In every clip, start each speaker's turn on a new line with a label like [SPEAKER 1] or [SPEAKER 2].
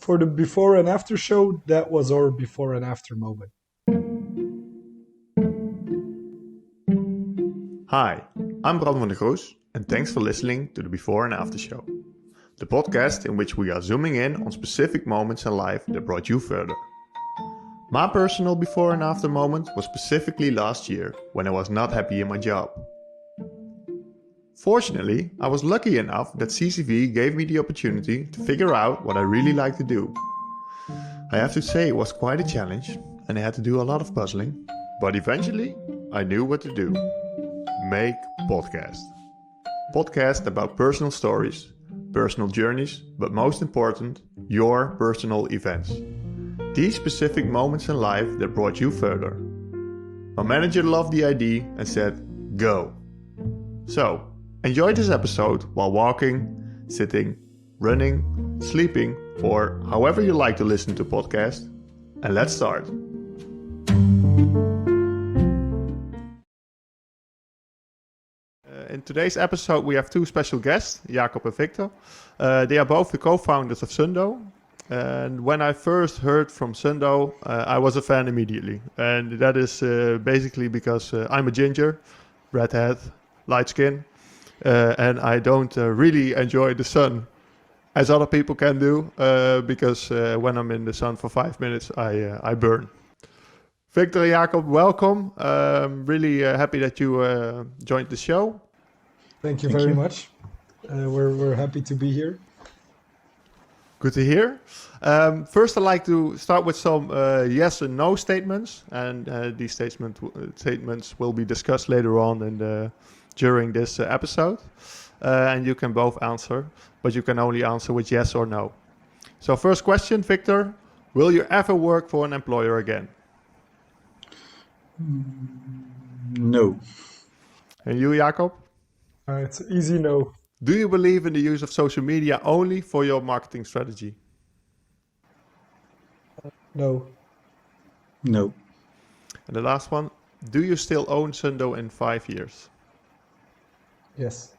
[SPEAKER 1] for the before and after show, that was our before and after moment.
[SPEAKER 2] Hi, I'm Bram van der Groes, and thanks for listening to the Before and After Show, the podcast in which we are zooming in on specific moments in life that brought you further. My personal before and after moment was specifically last year when I was not happy in my job. Fortunately, I was lucky enough that CCV gave me the opportunity to figure out what I really like to do. I have to say it was quite a challenge and I had to do a lot of puzzling, but eventually I knew what to do. Make podcast. Podcast about personal stories, personal journeys, but most important, your personal events. These specific moments in life that brought you further. My manager loved the idea and said, go. So, enjoy this episode while walking, sitting, running, sleeping, or however you like to listen to podcasts. And let's start. In today's episode, we have two special guests, Jacob and Victor. They are both the co-founders of Sundo. And when I first heard from Sendo, I was a fan immediately. And that is basically because I'm a ginger, redhead, light skin. And I don't really enjoy the sun as other people can do. Because when I'm in the sun for 5 minutes, I burn. Victor and Jacob, welcome. Really happy that you joined the show.
[SPEAKER 1] Thank you very much. We're happy to be here.
[SPEAKER 2] Good to hear. First, I'd like to start with some yes and no statements, and these statements will be discussed later on during this episode. And you can both answer, but you can only answer with yes or no. So, first question, Victor: will you ever work for an employer again?
[SPEAKER 3] No.
[SPEAKER 2] And you, Jacob?
[SPEAKER 1] It's easy no.
[SPEAKER 2] Do you believe in the use of social media only for your marketing strategy?
[SPEAKER 1] No.
[SPEAKER 3] No.
[SPEAKER 2] And the last one, do you still own Sundo in 5 years?
[SPEAKER 1] Yes.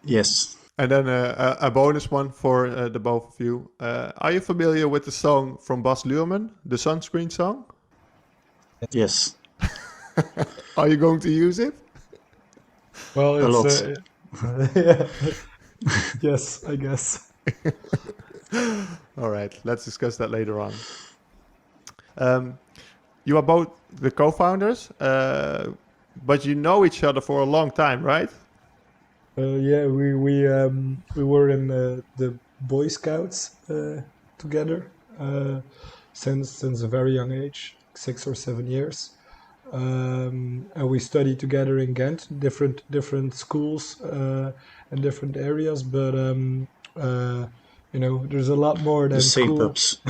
[SPEAKER 3] Yes.
[SPEAKER 2] And then a bonus one for the both of you. Are you familiar with the song from Bas Luhrmann, the Sunscreen song?
[SPEAKER 3] Yes.
[SPEAKER 2] Are you going to use it?
[SPEAKER 1] Well,
[SPEAKER 3] A lot.
[SPEAKER 1] Yeah. Yes, I guess.
[SPEAKER 2] All right, let's discuss that later on. You are both the co-founders, but you know each other for a long time, right?
[SPEAKER 1] Yeah, we were in the Boy Scouts together since a very young age, 6 or 7 years. And we studied together in Ghent, different schools and different areas. But there's a lot more than
[SPEAKER 3] The same
[SPEAKER 1] school.
[SPEAKER 3] pubs.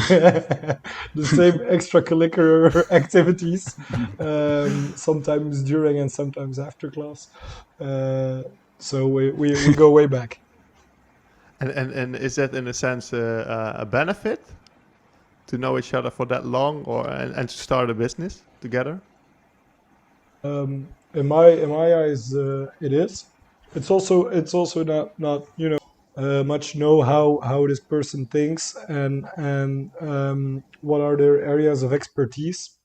[SPEAKER 1] The same extracurricular activities, sometimes during and sometimes after class. So we go way back.
[SPEAKER 2] And is that in a sense a benefit to know each other for that long, and to start a business together?
[SPEAKER 1] In my eyes, it is. It's also not much know how this person thinks and what are their areas of expertise,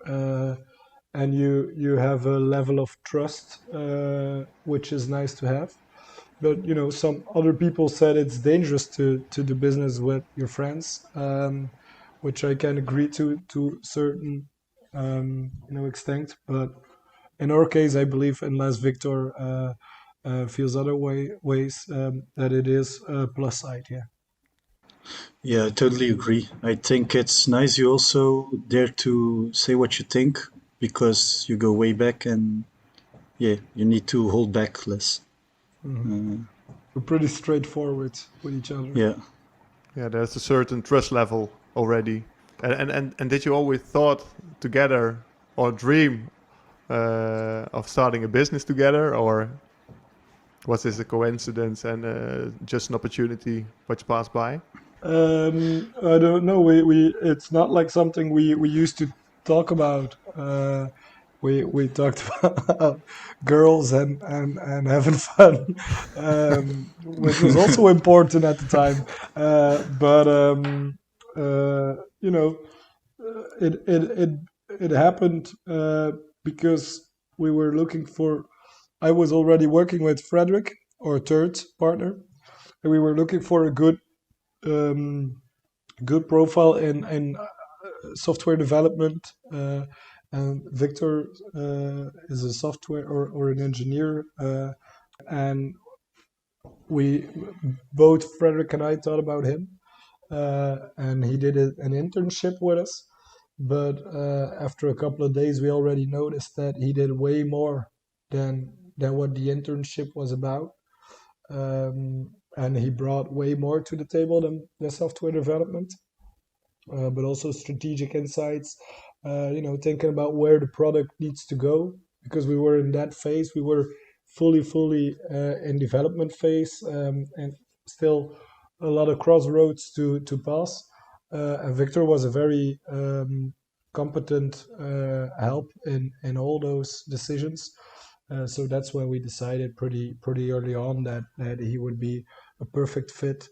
[SPEAKER 1] and you have a level of trust, which is nice to have. But some other people said it's dangerous to do business with your friends, which I can agree to certain extent. But in our case, I believe, unless Victor feels other ways, that it is a plus side. Yeah.
[SPEAKER 3] Yeah, I totally agree. I think it's nice you also dare to say what you think because you go way back and yeah, you need to hold back less.
[SPEAKER 1] We're pretty straightforward with each other.
[SPEAKER 3] Yeah.
[SPEAKER 2] Yeah, there's a certain trust level already. And did you always thought together or dream of starting a business together, or was this a coincidence and just an opportunity which passed by?
[SPEAKER 1] I don't know. We it's not like something we used to talk about. we talked about girls and having fun, which was also important at the time. But you know, it it it it happened because we were looking for. I was already working with Frederik, our third partner, and we were looking for a um, good profile in software development. And Victor is a software or an engineer, and we both Frederick and I thought about him, and he did an internship with us. But after a couple of days, we already noticed that he did way more than what the internship was about, and he brought way more to the table than the software development, but also strategic insights. Thinking about where the product needs to go, because we were in that phase. We were fully in development phase, and still a lot of crossroads to pass. And Victor was a very competent help in all those decisions. So that's when we decided pretty early on that he would be a perfect fit.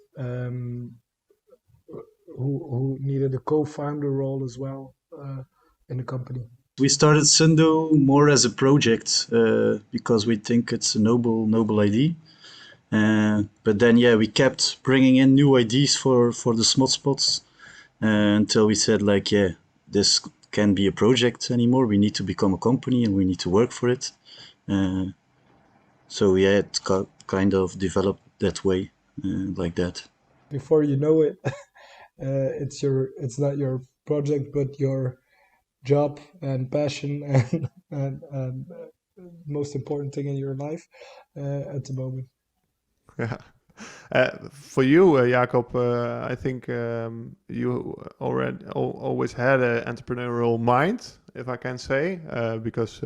[SPEAKER 1] Who needed a co-founder role as well in the company.
[SPEAKER 3] We started Sendo more as a project because we think it's a noble idea. But then, yeah, we kept bringing in new ideas for the smart spots until we said, like, yeah, this can't be a project anymore. We need to become a company and we need to work for it. So yeah, it kind of developed that way, like that.
[SPEAKER 1] Before you know it, it's not your project but your job and passion and most important thing in your life at the moment.
[SPEAKER 2] Yeah. For you, Jacob, I think you already always had an entrepreneurial mind, if I can say, because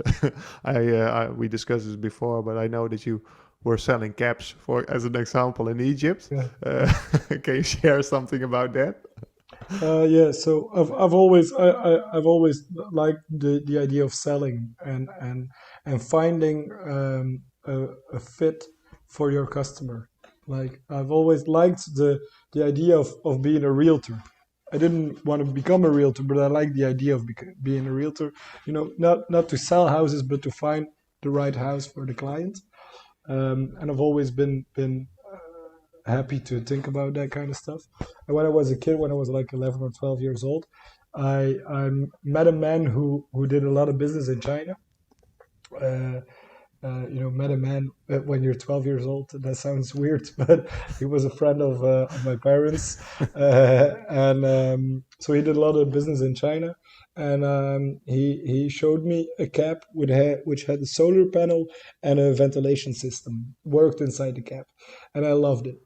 [SPEAKER 2] we discussed this before, but I know that you were selling caps, for as an example, in Egypt.
[SPEAKER 1] Yeah.
[SPEAKER 2] Can you share something about that?
[SPEAKER 1] Yeah, so I've always liked the idea of selling and finding a fit for your customer. Like I've always liked the idea of being a realtor. I didn't want to become a realtor, but I like the idea of being a realtor. Not to sell houses, but to find the right house for the client. And I've always been happy to think about that kind of stuff. And when I was a kid, when I was like 11 or 12 years old, I met a man who did a lot of business in China. Uh, Met a man when you're 12 years old. That sounds weird, but he was a friend of my parents, and so he did a lot of business in China. And he showed me a cap which had a solar panel and a ventilation system worked inside the cap, and I loved it.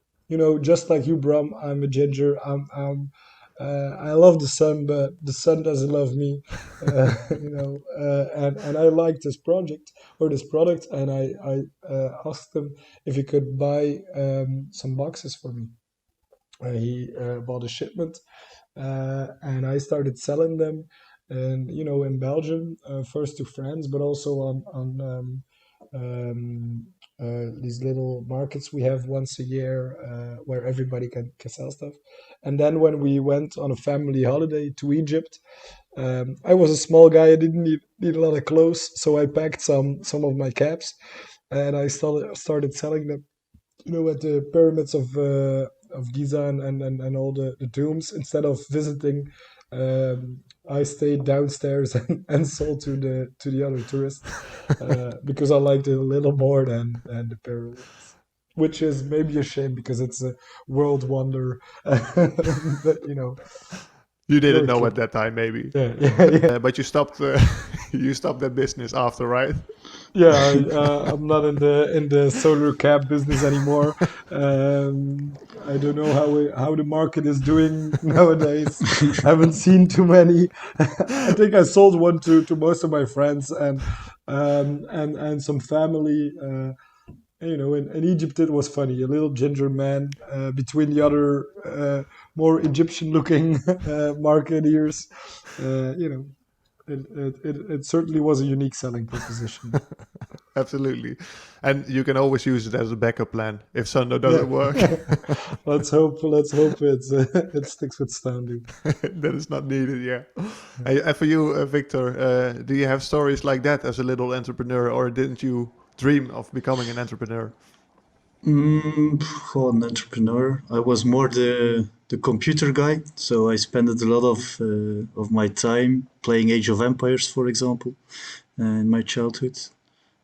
[SPEAKER 1] Just like you, Bram, I'm a ginger. I love the sun, but the sun doesn't love me. And I liked this project or this product, and I asked him if he could buy some boxes for me. He bought a shipment, and I started selling them, and in Belgium, first to friends, but also on these little markets we have once a year where everybody can sell stuff. And then when we went on a family holiday to Egypt, I was a small guy. I didn't need a lot of clothes, so I packed some of my caps, and I started selling them. At the pyramids of Giza and all the tombs. Instead of visiting, I stayed downstairs and sold to the other tourists because I liked it a little more than the pyramids. Which is maybe a shame because it's a world wonder, but
[SPEAKER 2] You
[SPEAKER 1] you're
[SPEAKER 2] didn't
[SPEAKER 1] a
[SPEAKER 2] know
[SPEAKER 1] kid.
[SPEAKER 2] at that time, maybe,
[SPEAKER 1] Yeah.
[SPEAKER 2] but you stopped. You stopped that business after, right?
[SPEAKER 1] Yeah, I'm not in the solar cap business anymore. I don't know how the market is doing nowadays. I haven't seen too many. I think I sold one to most of my friends and some family. In Egypt it was funny. A little ginger man between the other more Egyptian-looking marketeers. it certainly was a unique selling proposition.
[SPEAKER 2] Absolutely. And you can always use it as a backup plan if Sundo
[SPEAKER 1] Yeah.
[SPEAKER 2] doesn't work.
[SPEAKER 1] Let's hope it sticks with standing.
[SPEAKER 2] That is not needed, yeah. And for you, Victor, do you have stories like that as a little entrepreneur, or didn't you dream of becoming an entrepreneur?
[SPEAKER 3] For an entrepreneur, I was more the computer guy, so I spent a lot of my time playing Age of Empires, for example, in my childhood.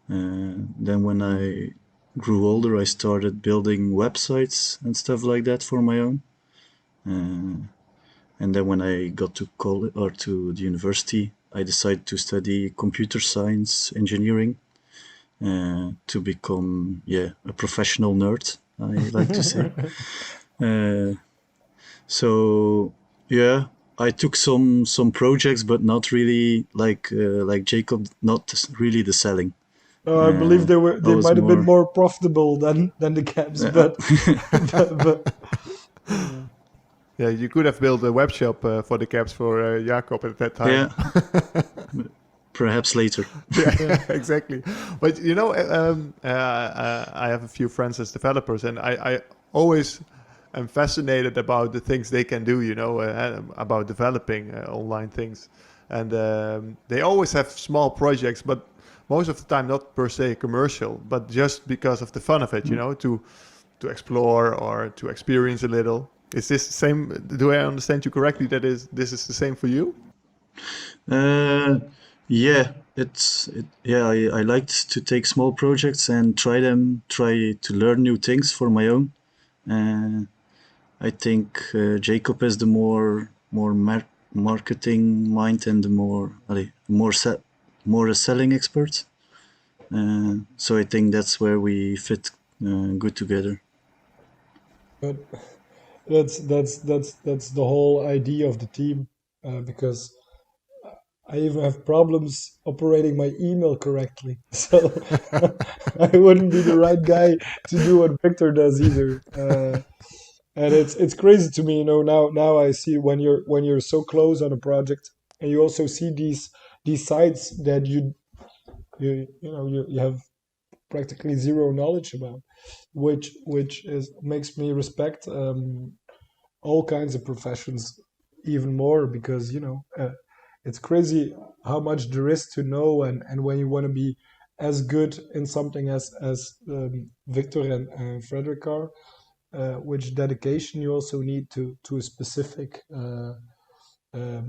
[SPEAKER 3] Then when I grew older, I started building websites and stuff like that for my own. And then when I got to college or to the university, I decided to study computer science engineering to become, a professional nerd, I like to say. Uh, so yeah, I took some projects, but not really like Jacob, not really the selling.
[SPEAKER 1] I believe
[SPEAKER 3] I
[SPEAKER 1] they
[SPEAKER 3] was
[SPEAKER 1] might have been
[SPEAKER 3] more.
[SPEAKER 1] more profitable than the cabs,
[SPEAKER 3] Uh,
[SPEAKER 1] but yeah.
[SPEAKER 2] Yeah, you could have built a web shop for the caps for Jacob at that time.
[SPEAKER 3] yeah, perhaps later.
[SPEAKER 2] Yeah, exactly. But you know, I have a few friends as developers, and I always am fascinated about the things they can do. You know, about developing online things, and they always have small projects, but most of the time not per se commercial, but just because of the fun of it. You know, to explore or to experience a little. Is this the same? Do I understand you correctly? This is the same for you?
[SPEAKER 3] Uh, yeah, I liked to take small projects and try to learn new things for my own. Uh, I think Jacob is the more marketing mind and the more a selling expert. So I think that's where we fit good together.
[SPEAKER 1] But that's the whole idea of the team, because I even have problems operating my email correctly. So I wouldn't be the right guy to do what Victor does either. And it's crazy to me, now I see when you're so close on a project, and you also see these sites that you have practically zero knowledge about, which is makes me respect all kinds of professions even more, because it's crazy how much there is to know, and when you want to be as good in something as Victor and Frederik are, which dedication you also need to a specific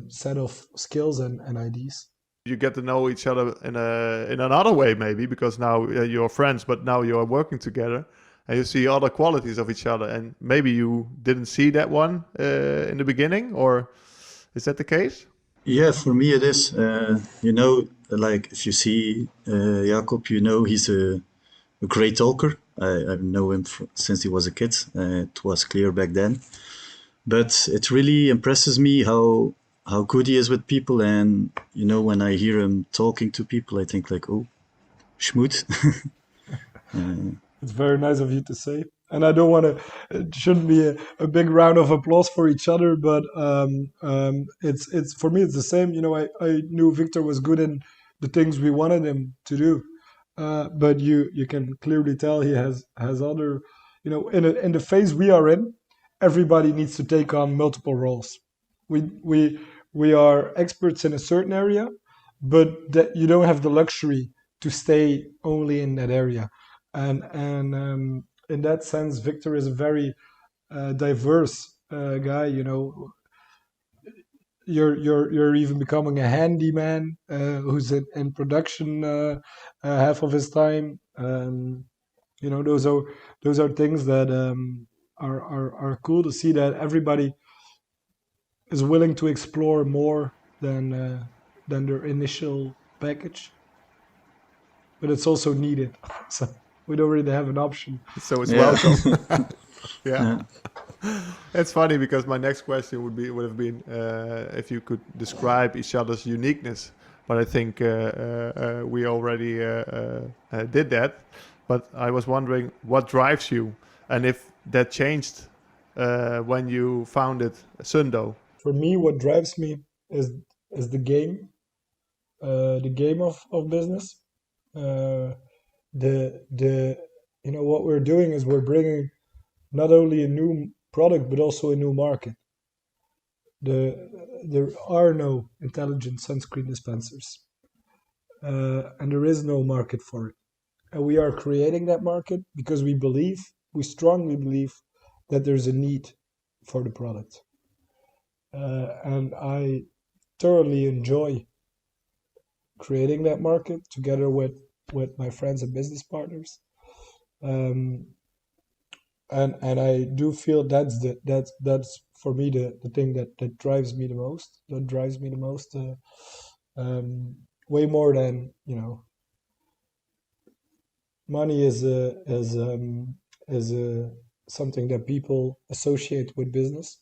[SPEAKER 1] set of skills and IDs.
[SPEAKER 2] You get to know each other in another way, maybe because now you're friends, but now you're working together, and you see other qualities of each other, and maybe you didn't see that one in the beginning, or is that the case?
[SPEAKER 3] Yeah, for me it is. Like if you see Jacob, he's a great talker. I know him since he was a kid. It was clear back then. But it really impresses me how good he is with people. And when I hear him talking to people, I think like, oh, schmoot.
[SPEAKER 1] It's very nice of you to say. And I don't want to, it shouldn't be a big round of applause for each other, but it's for me, it's the same. I knew Victor was good in the things we wanted him to do. But you can clearly tell he has other, in the phase we are in, everybody needs to take on multiple roles. We are experts in a certain area, but that you don't have the luxury to stay only in that area. And in that sense, Victor is a very diverse guy. You're even becoming a handyman who's in production half of his time. Those are things that are cool to see, that everybody is willing to explore more than their initial package, but it's also needed. So we don't really have an option.
[SPEAKER 2] So it's
[SPEAKER 3] Yeah.
[SPEAKER 2] welcome. Yeah.
[SPEAKER 3] Yeah.
[SPEAKER 2] It's funny because my next question would have been if you could describe each other's uniqueness, but I think we already did that. But I was wondering what drives you, and if that changed when you founded Sundo.
[SPEAKER 1] For me, what drives me is the game. the game of business. Uh, the what we're doing is we're bringing not only a new product but also a new market. There are no intelligent sunscreen dispensers, and there is no market for it. And we are creating that market because we strongly believe that there's a need for the product. And I thoroughly enjoy creating that market together with my friends and business partners. Um, and I do feel that's for me the thing that drives me the most. That drives me the most. Um, Way more than money is something that people associate with business,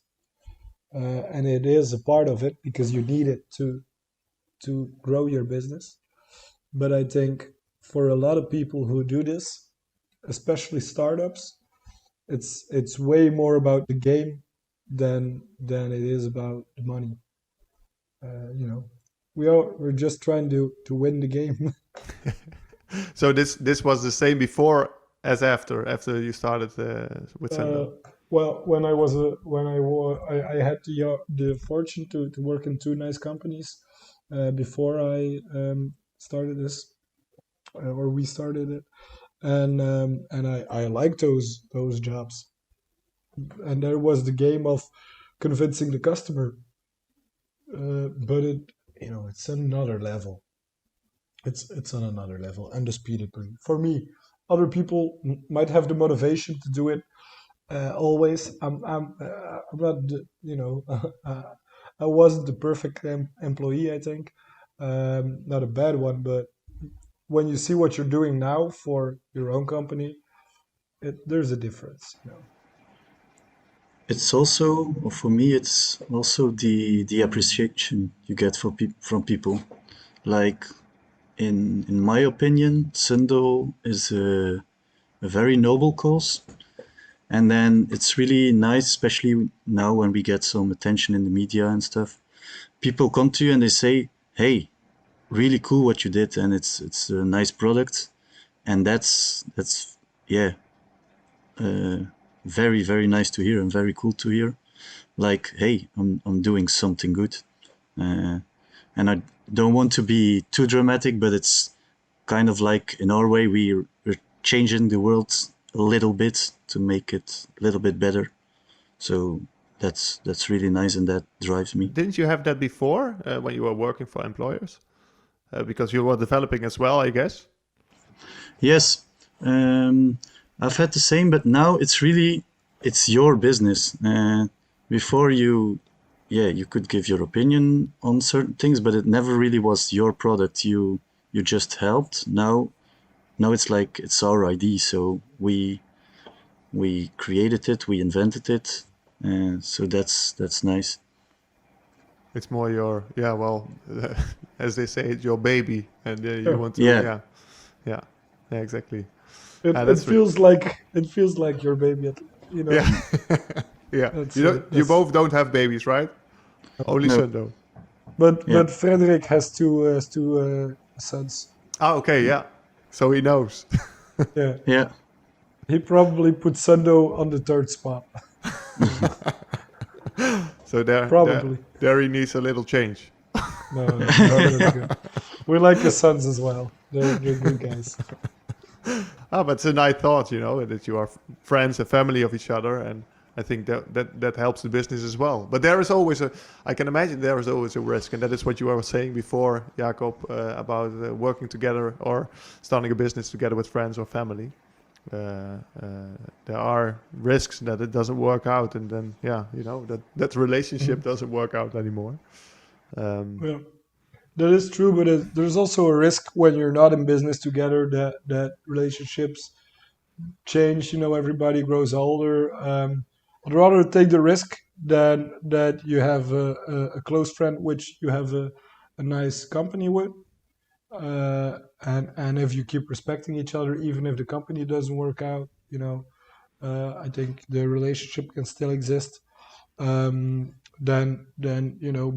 [SPEAKER 1] and it is a part of it because you need it to grow your business. But I think for a lot of people who do this, especially startups, it's way more about the game than it is about the money. You know, we're just trying to win the game.
[SPEAKER 2] So this was the same before as after you started with
[SPEAKER 1] uh,
[SPEAKER 2] Sendo.
[SPEAKER 1] well, I had the fortune to work in two nice companies before I started this, or we started it, and I like those jobs. And there was the game of convincing the customer, but it's another level. It's on another level, undisputedly. For me, other people might have the motivation to do it always. I'm not I wasn't the perfect employee. I think not a bad one, but when you see what you're doing now for your own company, there's a difference.
[SPEAKER 3] It's also, for me, it's also the appreciation you get from people. Like in my opinion, Sundo is a very noble cause. And then it's really nice, especially now when we get some attention in the media and stuff. People come to you and they say, "Hey, really cool what you did, and it's a nice product." And that's yeah, uh, very very nice to hear and very cool to hear. Like, hey, I'm doing something good, uh, and I don't want to be too dramatic, but it's kind of like in our way we're changing the world a little bit to make it a little bit better. So that's really nice, and that drives me.
[SPEAKER 2] Didn't you have that before when you were working for employers? Because you were developing as well, I guess.
[SPEAKER 3] Yes, um, I've had the same, but now it's your business. Before yeah, you could give your opinion on certain things, but it never really was your product. You just helped. Now it's like it's our ID. So we created it, we invented it, so that's nice.
[SPEAKER 2] It's more your, yeah, well, as they say, it's your baby, and you
[SPEAKER 1] Yeah.
[SPEAKER 2] want to,
[SPEAKER 3] Yeah,
[SPEAKER 2] yeah, yeah, yeah, exactly.
[SPEAKER 1] It
[SPEAKER 2] Ah,
[SPEAKER 1] it
[SPEAKER 2] that's
[SPEAKER 1] feels like it feels like your baby.
[SPEAKER 2] yeah, yeah.
[SPEAKER 1] That's
[SPEAKER 2] You don't, you
[SPEAKER 1] that's.
[SPEAKER 2] both don't have babies, right? Only
[SPEAKER 3] no,
[SPEAKER 2] Sendo.
[SPEAKER 3] yeah,
[SPEAKER 1] But Frederik has two sons.
[SPEAKER 2] Ah, okay, yeah. So he knows.
[SPEAKER 1] Yeah,
[SPEAKER 3] yeah.
[SPEAKER 1] he probably put Sendo on the third spot.
[SPEAKER 2] So
[SPEAKER 1] Probably.
[SPEAKER 2] there he needs a little change.
[SPEAKER 1] No, that's good. We like his sons as well. They're good guys.
[SPEAKER 2] Ah, but it's a nice thought, that you are friends and family of each other, and I think that helps the business as well. But there is always I can imagine there is always a risk, and that is what you were saying before, Jacob, about working together or starting a business together with friends or family. Uh, uh, there are risks that it doesn't work out, and then that relationship
[SPEAKER 1] Mhm.
[SPEAKER 2] doesn't work out anymore. Um,
[SPEAKER 1] Yeah, that is true, but there's also a risk when you're not in business together that relationships change. Everybody grows older. I'd rather take the risk than that you have a close friend which you have a nice company with. And if you keep respecting each other, even if the company doesn't work out, I think the relationship can still exist. Than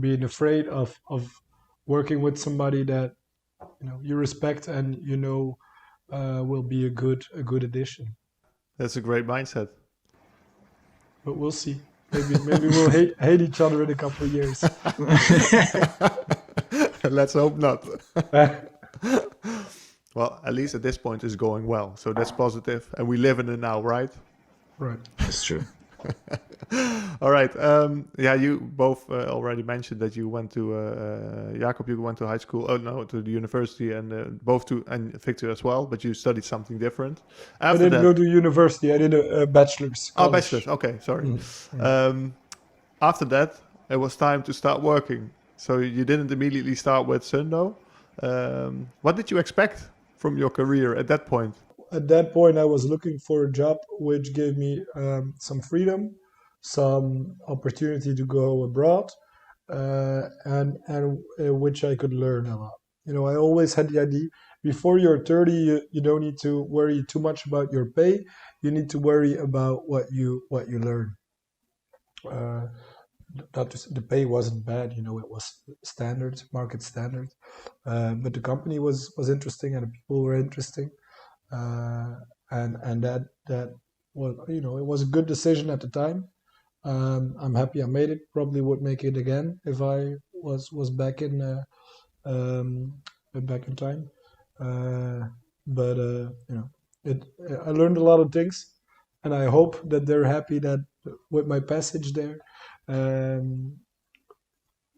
[SPEAKER 1] being afraid of working with somebody that you respect and will be a good addition.
[SPEAKER 2] That's a great mindset.
[SPEAKER 1] But we'll see. Maybe we'll hate each other in a couple of years.
[SPEAKER 2] Let's hope not. Well, at least at this point it's going well, so that's positive, and we live in it now, right?
[SPEAKER 1] Right.
[SPEAKER 3] That's true.
[SPEAKER 2] All right. Yeah, you both already mentioned that you went to Jacob. You went to high school. Oh no, to the university, and both to and Victor as well. But you studied something different.
[SPEAKER 1] I
[SPEAKER 2] After
[SPEAKER 1] didn't go
[SPEAKER 2] that,
[SPEAKER 1] to university. I did a bachelor's
[SPEAKER 2] oh,
[SPEAKER 1] college.
[SPEAKER 2] bachelor's. Okay, sorry.
[SPEAKER 1] Mm.
[SPEAKER 2] After that, it was time to start working. So you didn't immediately start with Sundo. What did you expect from your career at that point?
[SPEAKER 1] At that point, I was looking for a job which gave me some freedom, some opportunity to go abroad, and which I could learn a lot. I always had the idea before you're 30, you don't need to worry too much about your pay. You need to worry about what you learn. Uh, the pay wasn't bad, it was standard, market standard, but the company was interesting and the people were interesting, uh, and that was it was a good decision at the time. I'm happy I made it. Probably would make it again if I was um, back in time. Uh, but it I learned a lot of things, and I hope that they're happy that with my passage there. Um,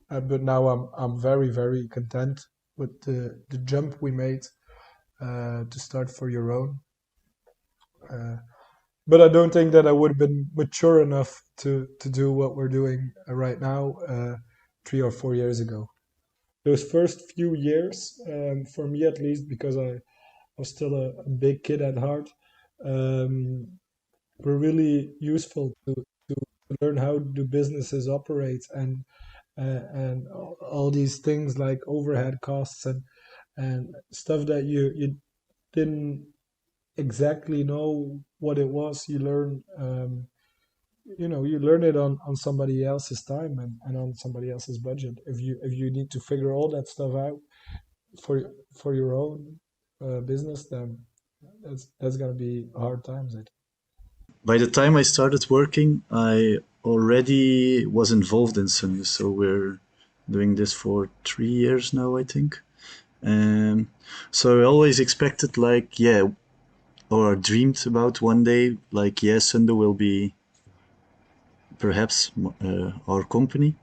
[SPEAKER 1] but now I'm very very content with the jump we made to start for your own. Uh, but I don't think that I would have been mature enough to do what we're doing right now 3 or 4 years ago. Those first few years, for me at least, because I was still a big kid at heart, um, were really useful to learn how do businesses operate and all these things like overhead costs and stuff that you didn't exactly know what it was. You learn it on somebody else's time and on somebody else's budget. If you need to figure all that stuff out for your own business, then that's gonna be hard times. I think.
[SPEAKER 3] By the time I started working, I already was involved in Sundo, so we're doing this for 3 years now, I think. Um, so I always expected, like, yeah, or dreamed about one day, like, yeah, Sundo will be perhaps our company.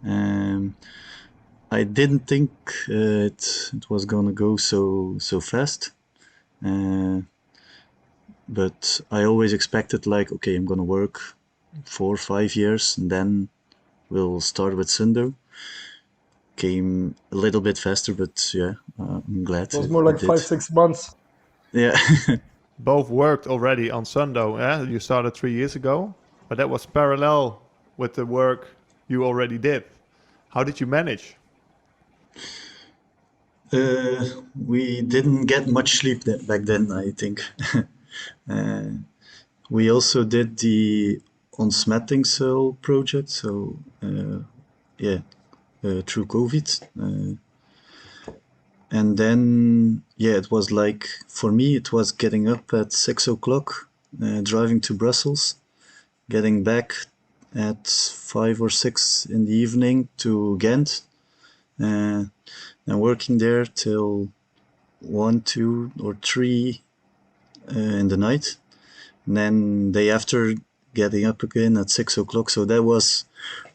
[SPEAKER 3] Um, I didn't think it was gonna go so fast. Uh, but I always expected, like, okay, I'm gonna work 4 or 5 years and then we'll start with Sendo. Came a little bit faster, but yeah, I'm glad
[SPEAKER 1] It was more
[SPEAKER 3] it
[SPEAKER 1] like
[SPEAKER 3] did.
[SPEAKER 1] 5 6 months.
[SPEAKER 3] Yeah.
[SPEAKER 2] Both worked already on Sundo. You started 3 years ago, but that was parallel with the work you already did. How did you manage?
[SPEAKER 3] We didn't get much sleep back then, I think. uh, we also did the Ontsmetting Cell project, so yeah, through COVID. And then, yeah, it was like, for me, it was getting up at 6 o'clock, driving to Brussels, getting back at 5 or 6 in the evening to Ghent, uh, and working there till 1, 2, or 3 in the night. And then day after, getting up again at 6 o'clock. So that was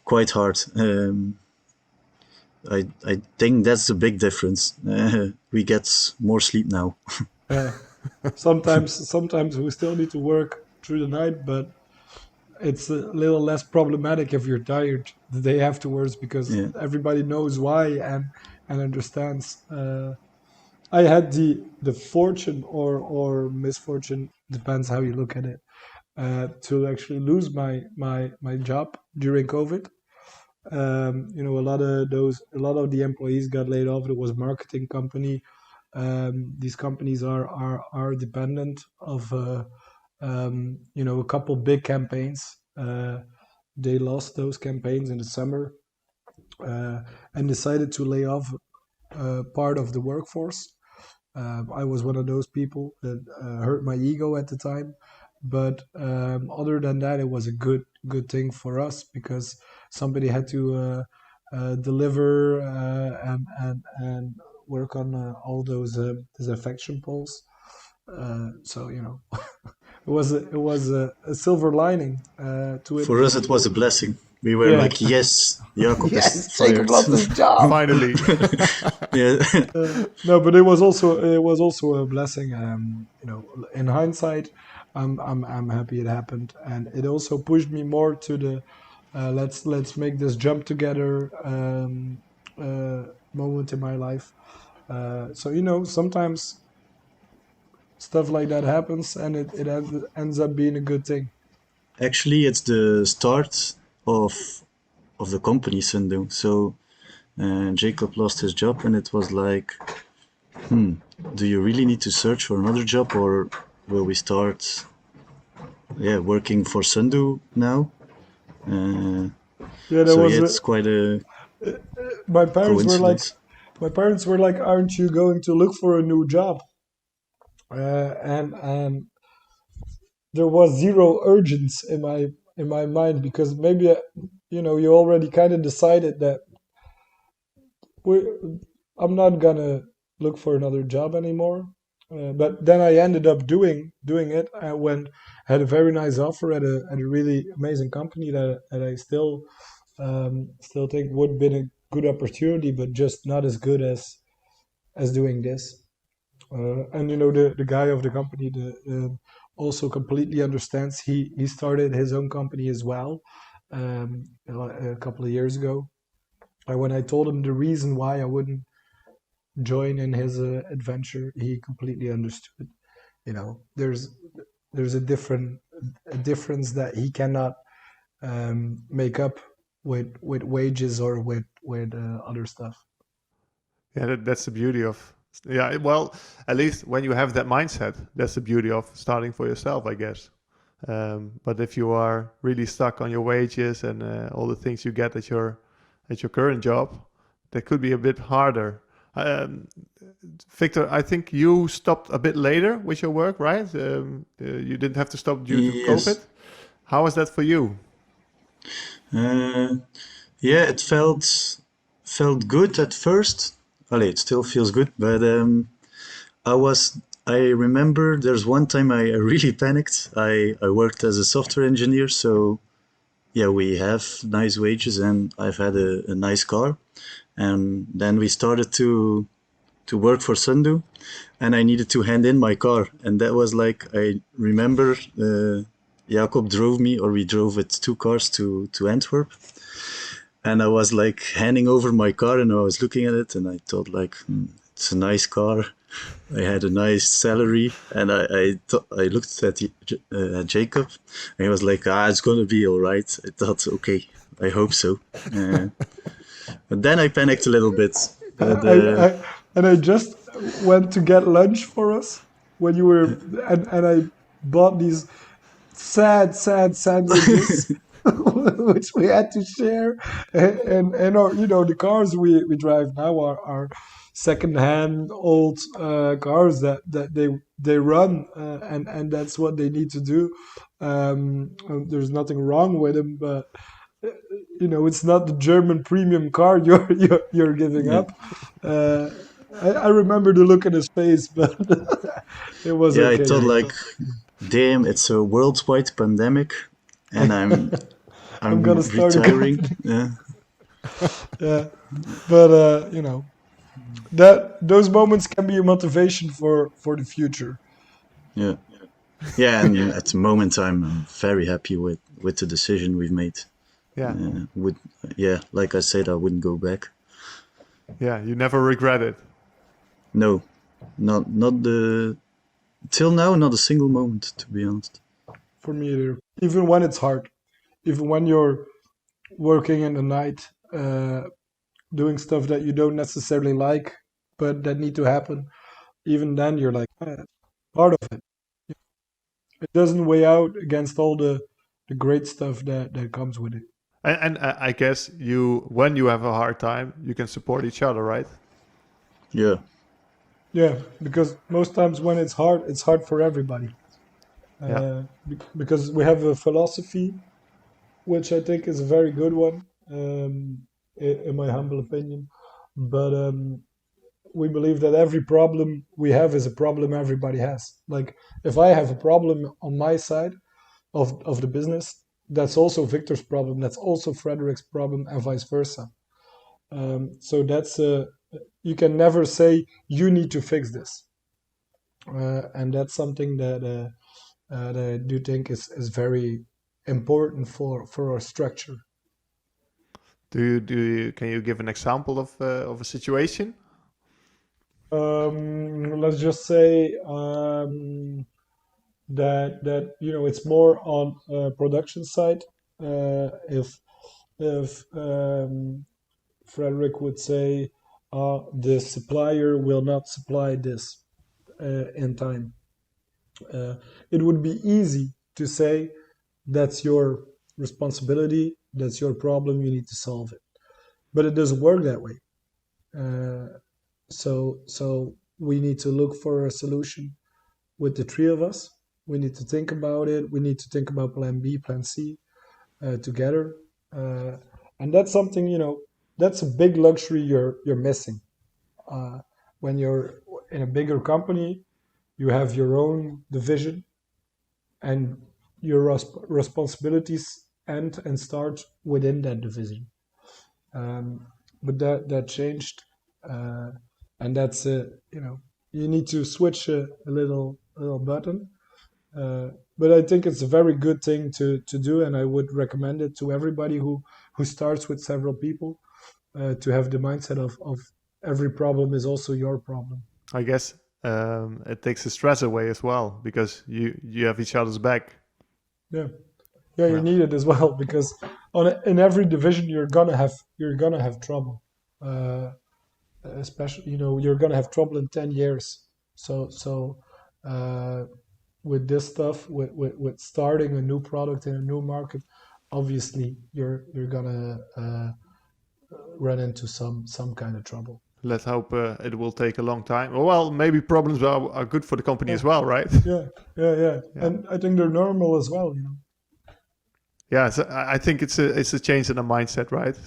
[SPEAKER 3] quite hard. I think that's the big difference. We get more sleep now.
[SPEAKER 1] Uh, sometimes we still need to work through the night, but it's a little less problematic if you're tired the day afterwards because
[SPEAKER 3] Yeah.
[SPEAKER 1] everybody knows why and understands. I had the fortune or misfortune, depends how you look at it, to actually lose my job during COVID. A lot of the employees got laid off. It was a marketing company. These companies are dependent of a couple big campaigns. They lost those campaigns in the summer, and decided to lay off part of the workforce. I was one of those people that hurt my ego at the time, but other than that, it was a good thing for us because somebody had to deliver and work on all those disaffection polls. So it was a silver lining to it.
[SPEAKER 3] For us, it was a blessing. We were
[SPEAKER 1] Yeah.
[SPEAKER 3] like, yes, Jacob is
[SPEAKER 1] Yes, Jacob
[SPEAKER 3] fired.
[SPEAKER 1] lost his job.
[SPEAKER 2] Finally.
[SPEAKER 3] Yeah.
[SPEAKER 1] No, but it was also a blessing. In hindsight, I'm happy it happened, and it also pushed me more to the let's make this jump together moment in my life. So sometimes stuff like that happens, and it ends up being a good thing.
[SPEAKER 3] Actually, it's the start of of the company, Sendo. So Jacob lost his job, and it was like, do you really need to search for another job, or will we start, yeah, working for Sundo now? Uh,
[SPEAKER 1] Yeah, there
[SPEAKER 3] so
[SPEAKER 1] was
[SPEAKER 3] yeah, it's quite a
[SPEAKER 1] my parents were like,
[SPEAKER 3] coincidence.
[SPEAKER 1] "Aren't you going to look for a new job?" And there was zero urgency in my mind because maybe you already kind of decided that we I'm not gonna look for another job anymore. But then I ended up doing it. I went had a very nice offer at a really amazing company that I still think would have been a good opportunity, but just not as good as doing this. And the guy of the company also completely understands. He started his own company as well a couple of years ago. And when I told him the reason why I wouldn't join in his adventure, he completely understood. There's a difference that he cannot make up with wages or with other stuff.
[SPEAKER 2] Yeah, that's the beauty of. Yeah, well, at least when you have that mindset, that's the beauty of starting for yourself, I guess. But if you are really stuck on your wages and all the things you get at your current job, that could be a bit harder. Um, Victor, I think you stopped a bit later with your work, right? You didn't have to stop due to COVID.
[SPEAKER 3] Yes.
[SPEAKER 2] How was that for you?
[SPEAKER 3] Uh, yeah, it felt good at first. Well, it still feels good, but I was. I remember there's one time I really panicked. I worked as a software engineer, so yeah, we have nice wages and I've had a nice car. And then we started to work for Sundo, and I needed to hand in my car. And that was like, I remember Jacob drove me, or we drove with two cars to Antwerp. And I was like handing over my car, and I was looking at it, and I thought like, it's a nice car. I had a nice salary, and I looked at Jacob, and he was like, it's gonna be all right. I thought, okay, I hope so. Uh, but then I panicked a little bit. But
[SPEAKER 1] And I just went to get lunch for us when you were, and I bought these sad sandwiches, which we had to share. And our, the cars we drive now are second-hand old cars that they run, and that's what they need to do. There's nothing wrong with them, but it's not the German premium car you're giving
[SPEAKER 3] yeah,
[SPEAKER 1] up. Uh, I remember the look in his face, but it was
[SPEAKER 3] yeah, I
[SPEAKER 1] okay.
[SPEAKER 3] thought like, damn, it's a worldwide pandemic, and
[SPEAKER 1] I'm gonna
[SPEAKER 3] I'm
[SPEAKER 1] start a
[SPEAKER 3] retiring.
[SPEAKER 1] company.
[SPEAKER 3] Yeah,
[SPEAKER 1] Yeah, but that those moments can be a motivation for the future.
[SPEAKER 3] yeah, yeah. And at the moment, I'm very happy with the decision we've made.
[SPEAKER 2] Yeah,
[SPEAKER 3] Would Yeah, like I said, I wouldn't go back.
[SPEAKER 2] yeah. You never regret it.
[SPEAKER 3] No, not the till now, not a single moment, to be honest.
[SPEAKER 1] For me either. Even when it's hard, even when you're working in the night, doing stuff that you don't necessarily like, but that need to happen. Even then, you're like, part of it. It doesn't weigh out against all the great stuff that comes with it.
[SPEAKER 2] And I guess when you have a hard time, you can support each other, right?
[SPEAKER 3] Yeah.
[SPEAKER 1] Yeah, because most times when it's hard for everybody.
[SPEAKER 2] Yeah.
[SPEAKER 1] Because we have a philosophy, which I think is a very good one, in my humble opinion. But we believe that every problem we have is a problem everybody has. Like if I have a problem on my side of the business, that's also Victor's problem. That's also Frederik's problem, and vice versa. So that's you can never say you need to fix this, and that's something that I do think is very important for our structure.
[SPEAKER 2] Can you give an example of a situation?
[SPEAKER 1] Let's just say that it's more on production side. If Frederick would say the supplier will not supply this in time, uh, it would be easy to say that's your responsibility, that's your problem, you need to solve it. But it doesn't work that way. Uh, so we need to look for a solution with the three of us. We need to think about it. We need to think about plan B, plan C together. Uh, and that's something, that's a big luxury you're missing. Uh, when you're in a bigger company, you have your own division and your responsibilities end and start within that division. Um, but that changed, uh, and that's you need to switch a little button. But I think it's a very good thing to do, and I would recommend it to everybody who starts with several people to have the mindset of every problem is also your problem.
[SPEAKER 2] I guess it takes the stress away as well because you have each other's back.
[SPEAKER 1] Yeah, yeah, you
[SPEAKER 2] Yeah.
[SPEAKER 1] need it as well because in every division you're gonna have trouble. Uh, Especially you're gonna have trouble in 10 years. So uh, with this stuff, with starting a new product in a new market, obviously you're gonna run into some kind of trouble.
[SPEAKER 2] Let's hope it will take a long time. Well, maybe problems are good for the company
[SPEAKER 1] Yeah,
[SPEAKER 2] as well, right?
[SPEAKER 1] yeah, yeah.
[SPEAKER 2] Yeah.
[SPEAKER 1] And I think they're normal as well.
[SPEAKER 2] Yeah, so I think it's a change in the mindset, right?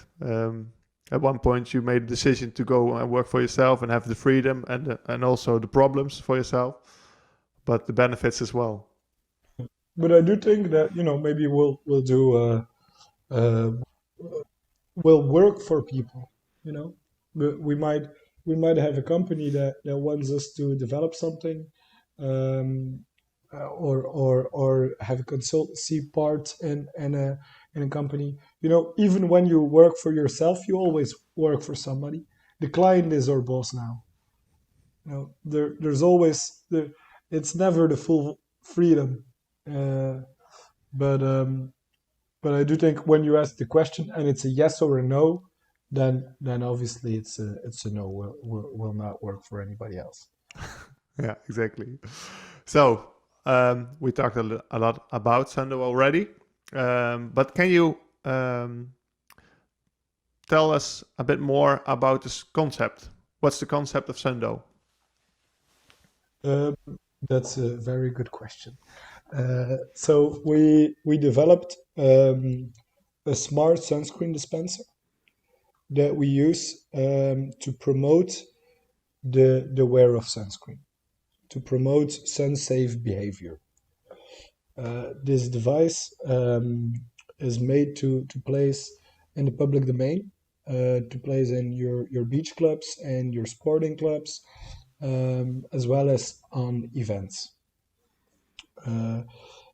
[SPEAKER 2] At one point, you made a decision to go and work for yourself and have the freedom and also the problems for yourself, but the benefits as well.
[SPEAKER 1] But I do think that maybe we'll do uh, will work for people. You know, we might have a company that wants us to develop something, um, or have a consultancy part in a company. Even when you work for yourself, you always work for somebody. The client is our boss now. There's always there. It's never the full freedom, uh, but but I do think when you ask the question and it's a yes or a no, then obviously it's a no. Will not work for anybody else.
[SPEAKER 2] Yeah, exactly. So we talked a lot about Sendo already, but can you tell us a bit more about this concept? What's the concept of Sendo?
[SPEAKER 1] Um, that's a very good question. So we developed a smart sunscreen dispenser that we use to promote the wear of sunscreen, to promote sun safe behavior. This device is made to place in the public domain, to place in your beach clubs and your sporting clubs, as well as on events. Uh,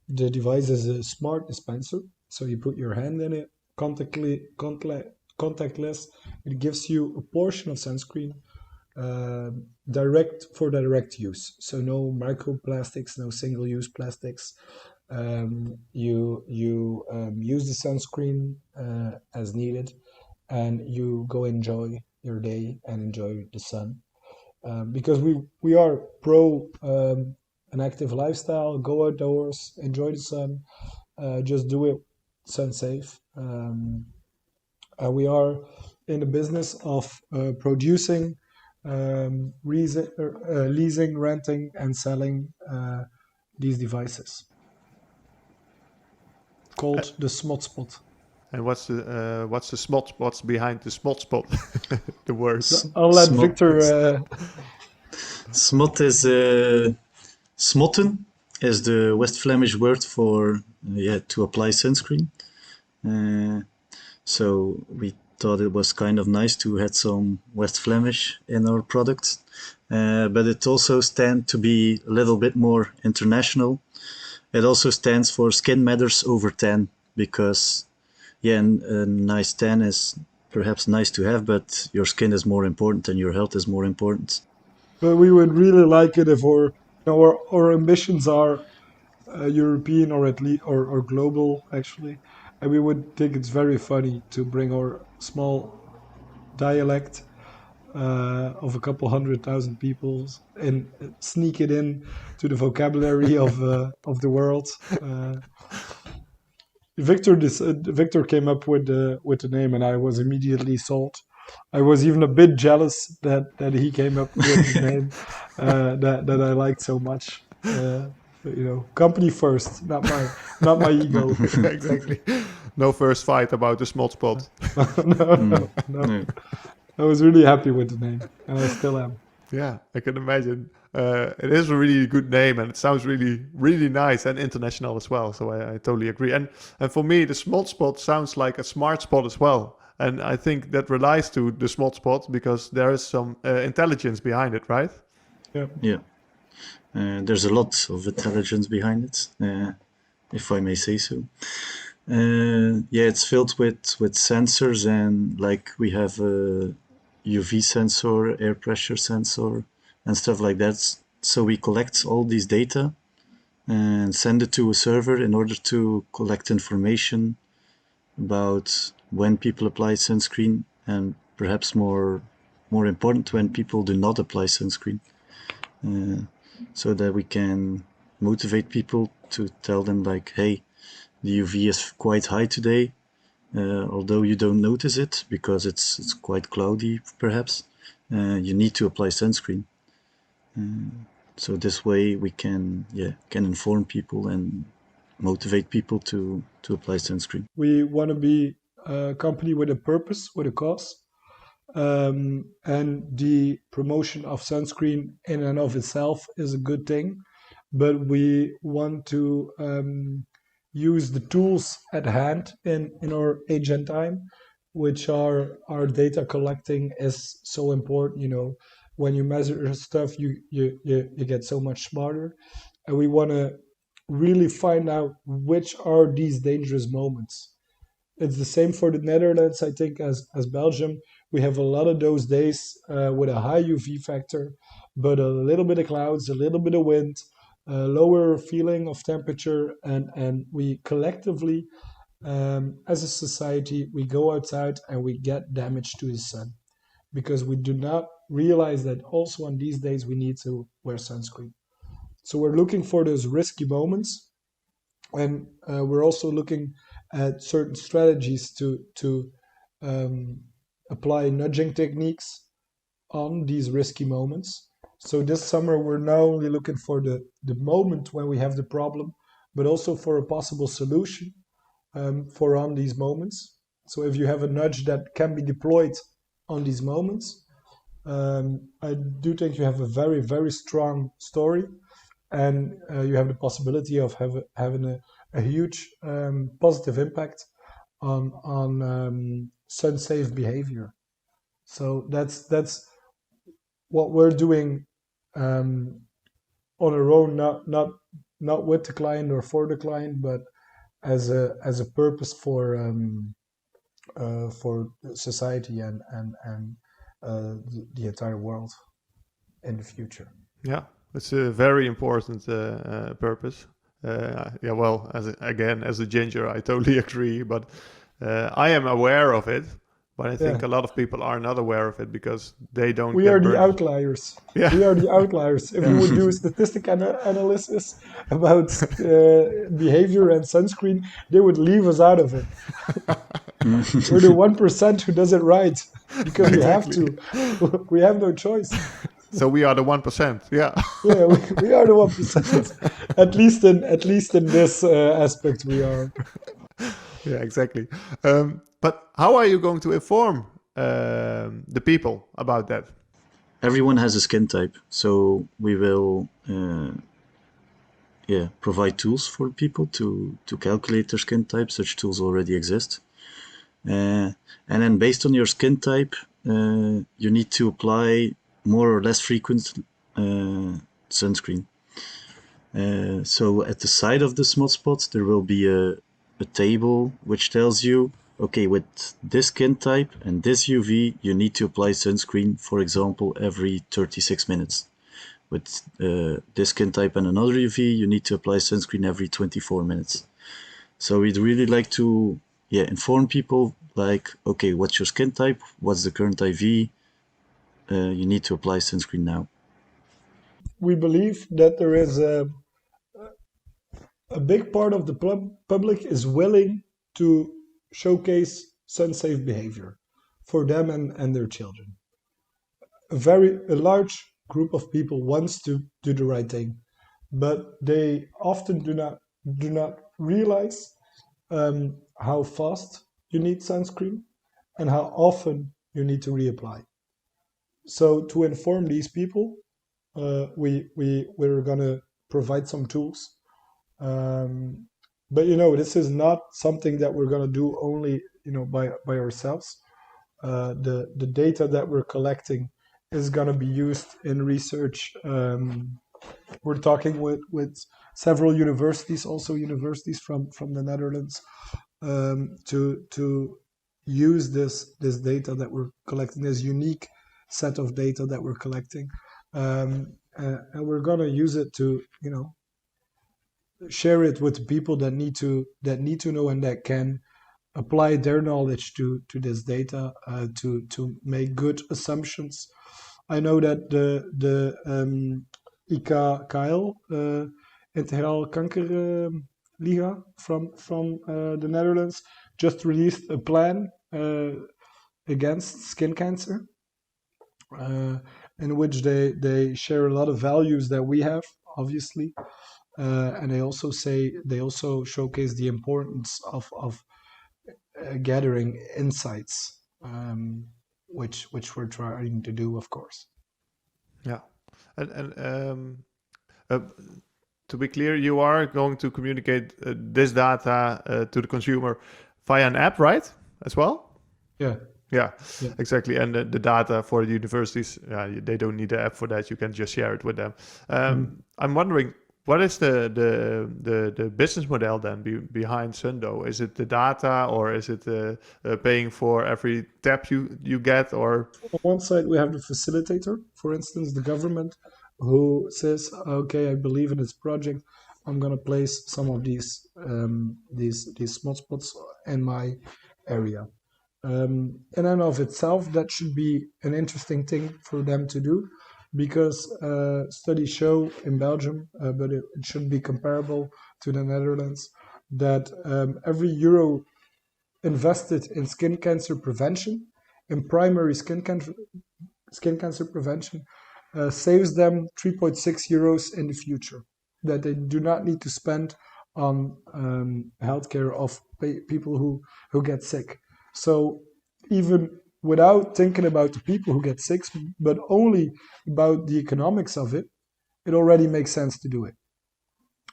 [SPEAKER 1] the device is a smart dispenser, so you put your hand in it, contactless. It gives you a portion of sunscreen direct use. So no microplastics, no single-use plastics. You use the sunscreen as needed, and you go enjoy your day and enjoy the sun. Because we are pro an active lifestyle. Go outdoors, enjoy the sun. Just do it sun safe. We are in the business of producing, leasing, renting, and selling these devices,
[SPEAKER 2] Uh,
[SPEAKER 1] called the smart spot.
[SPEAKER 2] And what's the smart spots behind the smart spot? The words.
[SPEAKER 1] I'll let
[SPEAKER 3] Smot,
[SPEAKER 1] Victor.
[SPEAKER 3] smot is smotten is the West Flemish word for to apply sunscreen. Uh, so we thought it was kind of nice to add some West Flemish in our product, but it also stands to be a little bit more international. It also stands for skin matters over tan because a nice tan is perhaps nice to have, but your skin is more important and your health is more important.
[SPEAKER 1] But we would really like it if our ambitions are European or at least or global actually, and we would think it's very funny to bring our small dialect of a couple 100,000 people and sneak it in to the vocabulary of the world. Victor came up with the name, and I was immediately sold. I was even a bit jealous that he came up with the name that I liked so much. But, company first, not my ego.
[SPEAKER 2] Exactly. No first fight about the smart spot.
[SPEAKER 1] No,
[SPEAKER 3] Mm.
[SPEAKER 1] no.
[SPEAKER 3] No.
[SPEAKER 1] I was really happy with the name, and I still am.
[SPEAKER 2] Yeah, I can imagine. It is a really good name, and it sounds really, really nice and international as well. So I totally agree. And for me, the smart spot sounds like a smart spot as well. And I think that relies to the smart spot because there is some intelligence behind it, right?
[SPEAKER 1] Yeah.
[SPEAKER 3] Yeah, there's a lot of intelligence behind it, if I may say so. It's filled with sensors, and like we have a UV sensor, air pressure sensor, and stuff like that. So we collect all these data and send it to a server in order to collect information about when people apply sunscreen, and perhaps more important, when people do not apply sunscreen, uh, so that we can motivate people to tell them like, hey, the UV is quite high today, although you don't notice it because it's quite cloudy perhaps. You need to apply sunscreen. So this way we can inform people and motivate people to apply sunscreen.
[SPEAKER 1] We want to be a company with a purpose, with a cause, and the promotion of sunscreen in and of itself is a good thing, but we want to use the tools at hand in our age and time, which are our data collecting is so important. When you measure stuff, you get so much smarter, and we want to really find out which are these dangerous moments. It's the same for the Netherlands, I think, as Belgium. We have a lot of those days with a high UV factor, but a little bit of clouds, a little bit of wind, a lower feeling of temperature, and we collectively, as a society, we go outside and we get damage to the sun because we do not realize that also on these days we need to wear sunscreen. So we're looking for those risky moments, and we're also looking at certain strategies to um, apply nudging techniques on these risky moments. So this summer we're not only looking for the moment when we have the problem, but also for a possible solution for on these moments. So if you have a nudge that can be deployed on these moments, I do think you have a very, very strong story, and you have the possibility of having a huge positive impact on sun safe behavior. So that's what we're doing on our own, not with the client or for the client, but as a purpose for society and the entire world in the future.
[SPEAKER 2] Yeah, it's a very important purpose. Yeah, well, as a ginger, I totally agree. But I am aware of it, but I
[SPEAKER 1] Yeah,
[SPEAKER 2] think a lot of people are not aware of it because they don't
[SPEAKER 1] we are
[SPEAKER 2] get
[SPEAKER 1] the
[SPEAKER 2] burned.
[SPEAKER 1] outliers.
[SPEAKER 2] Yeah,
[SPEAKER 1] We are the outliers. If you
[SPEAKER 2] yeah,
[SPEAKER 1] would do a statistic analysis about behavior and sunscreen, they would leave us out of it. We're the 1% who does it right because we have
[SPEAKER 2] Exactly.
[SPEAKER 1] to. We have no choice.
[SPEAKER 2] So we are the 1%. Yeah.
[SPEAKER 1] Yeah, we are the 1%. At least in this aspect, we are.
[SPEAKER 2] Yeah, exactly. But how are you going to inform the people about that?
[SPEAKER 3] Everyone has a skin type, so we will provide tools for people to calculate their skin type. Such tools already exist. And then based on your skin type, you need to apply more or less frequent sunscreen. So at the side of the small spots, there will be a table which tells you, okay, with this skin type and this UV, you need to apply sunscreen, for example, every 36 minutes. With this skin type and another UV, you need to apply sunscreen every 24 minutes. So we'd really like to inform people like, okay, what's your skin type? What's the current IV? You need to apply sunscreen now.
[SPEAKER 1] We believe that there is a big part of the public is willing to showcase sun-safe behavior for them and their children. A large group of people wants to do the right thing, but they often do not realize how fast you need sunscreen and how often you need to reapply. So to inform these people, we're gonna provide some tools. But this is not something that we're gonna do only by ourselves. The data that we're collecting is gonna be used in research. We're talking with several universities, also universities from the Netherlands, to use this data that we're collecting, this unique set of data that we're collecting, and we're gonna use it to share it with people that need to know and that can apply their knowledge to this data, to make good assumptions. I know that the IKKL, Integraal Kanker Liga from the Netherlands, just released a plan against skin cancer, uh, in which they share a lot of values that we have, obviously, and they also showcase the importance of gathering insights, which we're trying to do, of course.
[SPEAKER 2] Yeah. And uh, to be clear, you are going to communicate this data to the consumer via an app, right? As well?
[SPEAKER 1] Yeah,
[SPEAKER 2] Yeah,
[SPEAKER 1] yeah.
[SPEAKER 2] exactly. And the data for the universities, they don't need the app for that. You can just share it with them.
[SPEAKER 1] Mhm.
[SPEAKER 2] I'm wondering, what is the business model then behind Sundo? Is it the data, or is it paying for every tap you get, or?
[SPEAKER 1] On one side, we have the facilitator, for instance, the government, who says, "Okay, I believe in this project. I'm gonna place some of these smart spots in my area." In and of itself, that should be an interesting thing for them to do, because studies show in Belgium, but it should be comparable to the Netherlands, that every euro invested in skin cancer prevention, in primary skin cancer prevention, saves them 3.6 euros in the future that they do not need to spend on healthcare of people who get sick. So even without thinking about the people who get sick, but only about the economics of it, it already makes sense to do it.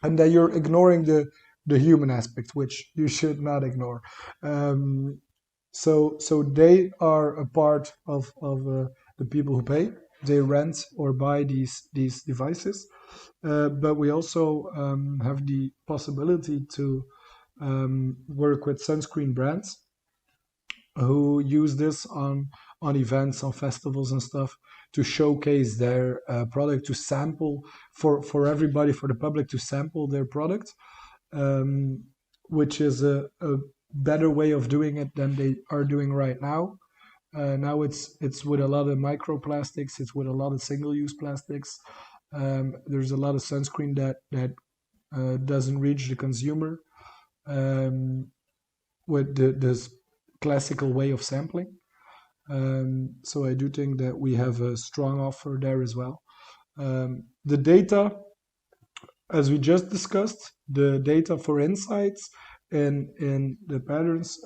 [SPEAKER 1] And then you're ignoring the human aspect, which you should not ignore. Um, so they are a part of the people who pay. They rent or buy these devices, but we also have the possibility to work with sunscreen brands who use this on events, on festivals and stuff, to showcase their product, to sample for everybody, for the public to sample their product, um, which is a better way of doing it than they are doing right now. Now it's with a lot of microplastics, it's with a lot of single-use plastics. There's a lot of sunscreen that doesn't reach the consumer. Um, with the classical way of sampling. So I do think that we have a strong offer there as well. The data, as we just discussed, the data for insights in the patterns,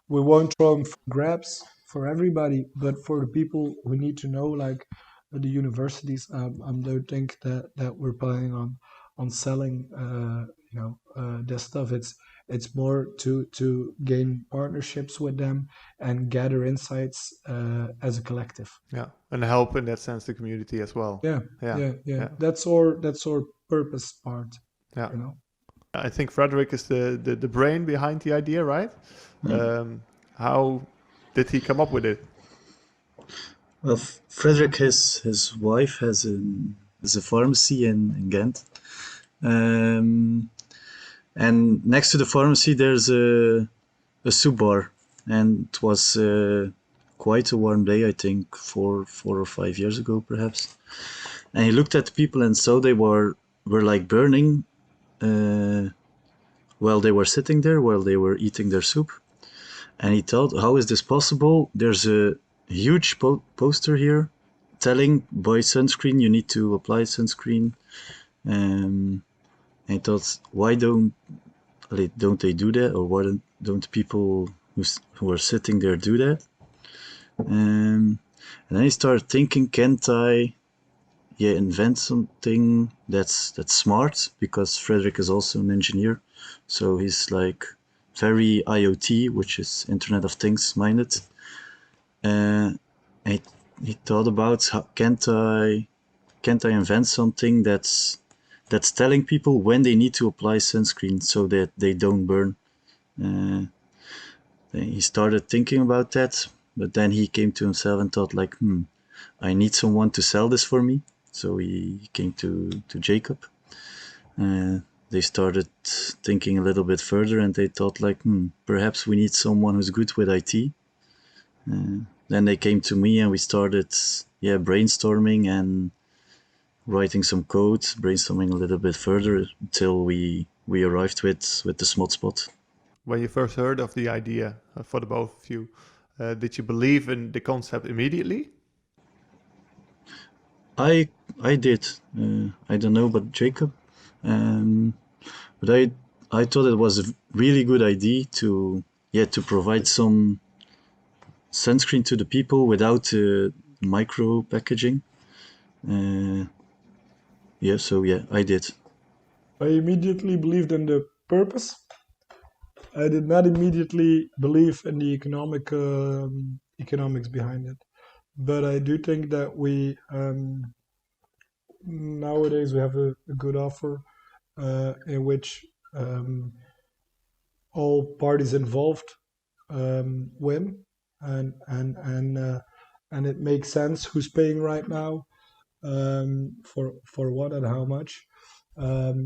[SPEAKER 1] we won't throw them for grabs for everybody, but for the people who need to know, like the universities, I don't think that we're planning on selling, this stuff. It's more to gain partnerships with them and gather insights as a collective.
[SPEAKER 2] Yeah, and help in that sense the community as well.
[SPEAKER 1] Yeah,
[SPEAKER 2] Yeah,
[SPEAKER 1] yeah.
[SPEAKER 2] yeah,
[SPEAKER 1] That's our purpose part,
[SPEAKER 2] yeah.
[SPEAKER 1] you know.
[SPEAKER 2] I think Frederik is the brain behind the idea, right?
[SPEAKER 3] Yeah.
[SPEAKER 2] How did he come up with it?
[SPEAKER 3] Well, Frederik, his wife has a pharmacy in Ghent, um, and next to the pharmacy there's a soup bar, and it was quite a warm day, I think, 4 or 5 years ago, perhaps. And he looked at the people and saw they were like burning uh, while they were sitting there, while they were eating their soup. And he thought, how is this possible? There's a huge poster here telling buy sunscreen, you need to apply sunscreen. And he thought, why don't they do that, or why don't people who are sitting there do that? And then he started thinking, can't I invent something that's smart, because Frederik is also an engineer, so he's like very IoT, which is Internet of Things minded. Uh, he, he thought about how can't I invent something that's telling people when they need to apply sunscreen so that they don't burn. Uh, then he started thinking about that, but then he came to himself and thought like, I need someone to sell this for me. So he came to Jacob. They started thinking a little bit further, and they thought like, perhaps we need someone who's good with IT. Then they came to me, and we started, brainstorming and writing some code, brainstorming a little bit further until we arrived with the smart spot.
[SPEAKER 2] When you first heard of the idea for the both of you, did you believe in the concept immediately?
[SPEAKER 3] I did. I don't know about Jacob, but I thought it was a really good idea to provide some sunscreen to the people without micro packaging. I did.
[SPEAKER 1] I immediately believed in the purpose. I did not immediately believe in the economics behind it, but I do think that we nowadays we have a good offer in which all parties involved win, and it makes sense who's paying right now, for what and how much. But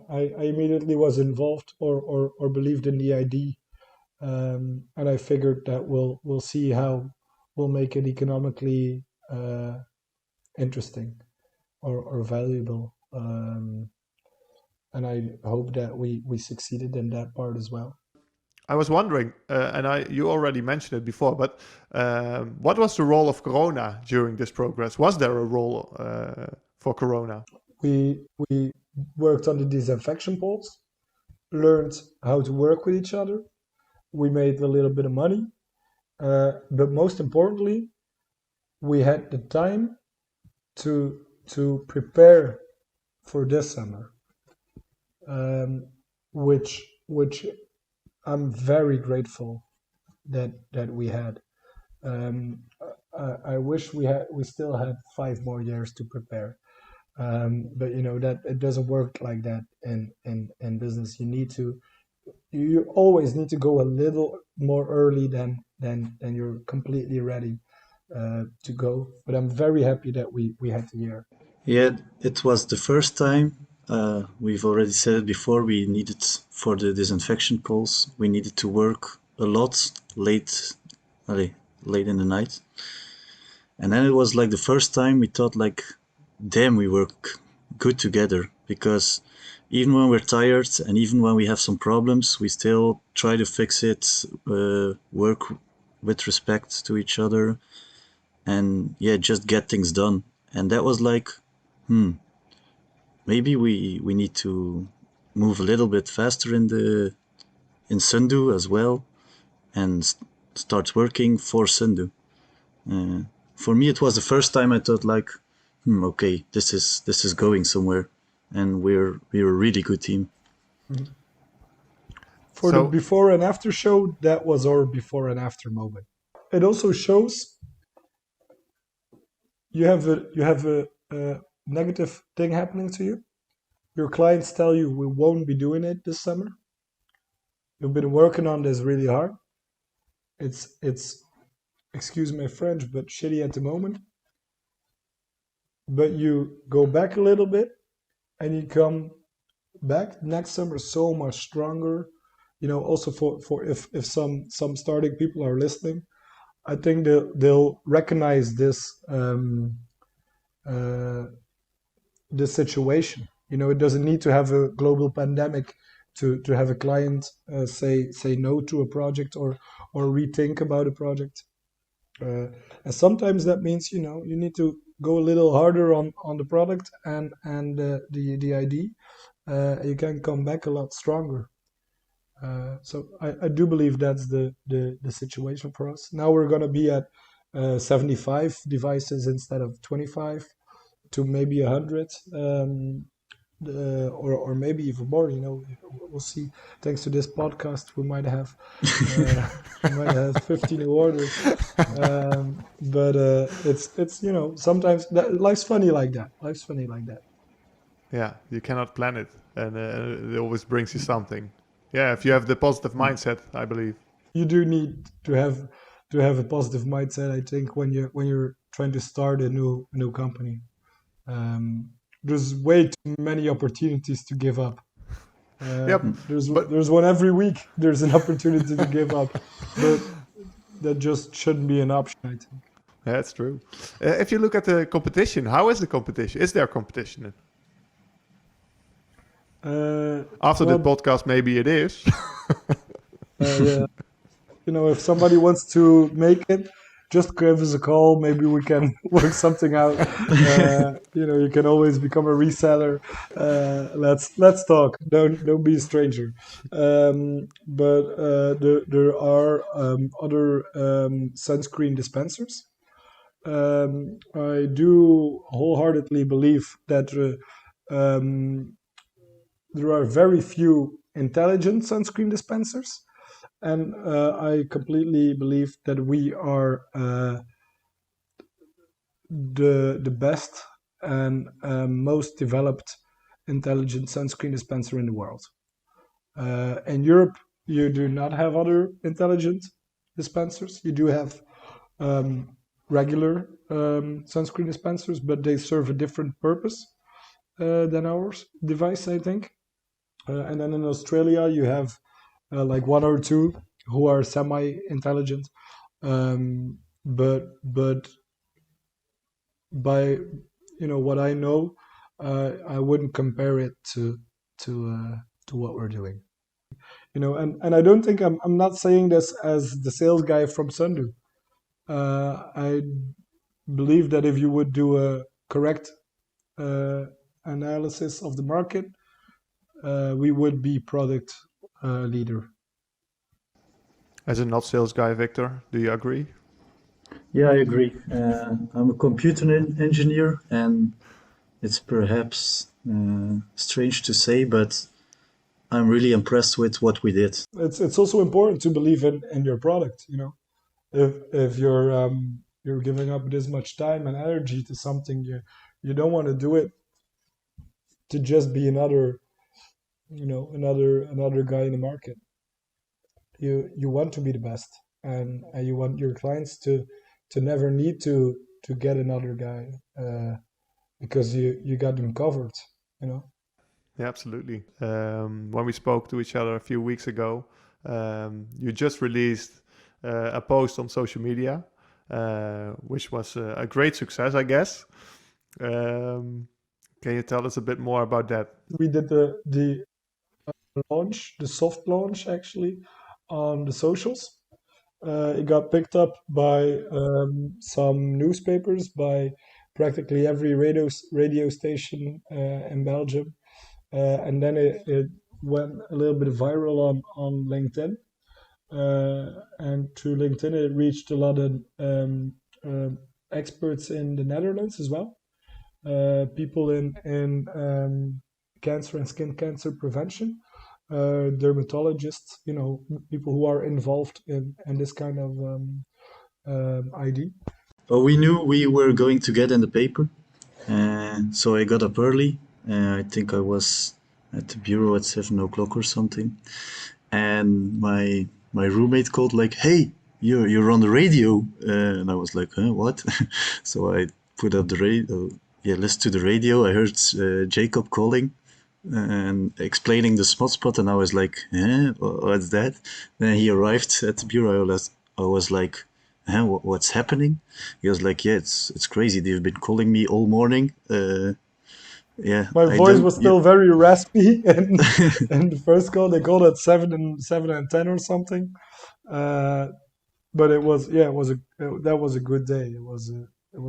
[SPEAKER 1] I immediately was involved, or believed in the idea, and I figured that we'll see how we'll make it economically interesting, or valuable, and I hope that we succeeded in that part as well.
[SPEAKER 2] I was wondering, you already mentioned it before, but what was the role of Corona during this progress? Was there a role for Corona?
[SPEAKER 1] We worked on the disinfection poles, learned how to work with each other. We made a little bit of money, but most importantly, we had the time to prepare for this summer, which I'm very grateful that we had. Um, I wish we still had 5 more years to prepare, but that it doesn't work like that in business. You always need to go a little more early than you're completely ready to go. But I'm very happy that we had the year.
[SPEAKER 3] Yeah, it was the first time. We've already said it before. We needed, for the disinfection poles, we needed to work a lot allee, late in the night. And then it was like the first time we thought like, damn, we work good together, because even when we're tired and even when we have some problems, we still try to fix it, work with respect to each other, and yeah, just get things done. And that was like, maybe we need to move a little bit faster in Sundo as well, and start working for Sendo. For me, it was the first time I thought like, okay, this is going somewhere, and we're a really good team.
[SPEAKER 1] For the
[SPEAKER 2] So,
[SPEAKER 1] before and after show, that was our before and after moment. It also shows you have a negative thing happening to you. Your clients tell you we won't be doing it this summer. You've been working on this really hard. It's excuse my French, but shitty at the moment. But you go back a little bit and you come back next summer so much stronger. Also for if some starting people are listening, I think they'll recognize uh, this situation. It doesn't need to have a global pandemic to have a client say no to a project or rethink about a project. And sometimes that means you need to go a little harder on the product and the ID. You can come back a lot stronger. So I do believe that's the situation for us. Now we're going to be at 75 devices instead of 25 to maybe 100, or maybe even more. We'll see. Thanks to this podcast, we might have 50 new orders. But it's sometimes life's funny like that. Life's funny like that.
[SPEAKER 2] yeah, you cannot plan it, and it always brings you something. Yeah, if you have the positive mindset, I believe.
[SPEAKER 1] You do need to have a positive mindset. I think when you're trying to start a new company, um, there's way too many opportunities to give up.
[SPEAKER 2] Yep,
[SPEAKER 1] There's
[SPEAKER 2] but
[SPEAKER 1] there's one every week. There's an opportunity to give up, but that just shouldn't be an option, I think.
[SPEAKER 2] that's true. If you look at the competition, how is the competition? Is there competition? After the
[SPEAKER 1] Well,
[SPEAKER 2] podcast, maybe it is.
[SPEAKER 1] yeah, if somebody wants to make it, just give us a call. Maybe we can work something out. You can always become a reseller. Let's talk. Don't be a stranger. But there are other sunscreen dispensers. I do wholeheartedly believe that there are very few intelligent sunscreen dispensers, and I completely believe that we are the best and most developed intelligent sunscreen dispenser in the world. In Europe, you do not have other intelligent dispensers. You do have regular sunscreen dispensers, but they serve a different purpose than ours device, I think. And then in Australia, you have like one or two who are semi-intelligent, but by what I know, I wouldn't compare it to what we're doing. And I don't think I'm not saying this as the sales guy from Sundo. I believe that if you would do a correct analysis of the market, we would be product leader.
[SPEAKER 2] As a not sales guy, Victor, do you agree?
[SPEAKER 3] Yeah, I agree. I'm a computer engineer, and it's perhaps strange to say, but I'm really impressed with what we did.
[SPEAKER 1] It's also important to believe in your product. If you're giving up this much time and energy to something, you don't want to do it to just be another guy in the market. You want to be the best, and you want your clients to never need to get another guy, because you got them covered.
[SPEAKER 2] Yeah, absolutely. When we spoke to each other a few weeks ago, you just released a post on social media, which was a great success, I guess. Can you tell us a bit more about that?
[SPEAKER 1] We did the launch, the soft launch actually, on the socials. It got picked up by some newspapers, by practically every radio station in Belgium, and then it went a little bit viral on LinkedIn. And through LinkedIn, it reached a lot of experts in the Netherlands as well. People in cancer and skin cancer prevention, dermatologists, people who are involved in this kind of ID.
[SPEAKER 3] Well, we knew we were going to get in the paper, so I got up early. I think I was at the bureau at 7 o'clock or something, and my roommate called like, "Hey, you're on the radio," and I was like, "Huh, what?" So I put up the radio. Yeah, listen to the radio. I heard Jacob calling and explaining the spot, and I was like, "Eh, what's that?" Then he arrived at the bureau. I was like, "Huh, what's happening?" He was like, "Yeah, it's crazy. They've been calling me all morning." Yeah,
[SPEAKER 1] My
[SPEAKER 3] I
[SPEAKER 1] voice
[SPEAKER 3] don't.
[SPEAKER 1] was still very raspy, and the first call they called at 7 and 10 or something. Uh, but it was, yeah, that was a good day. It was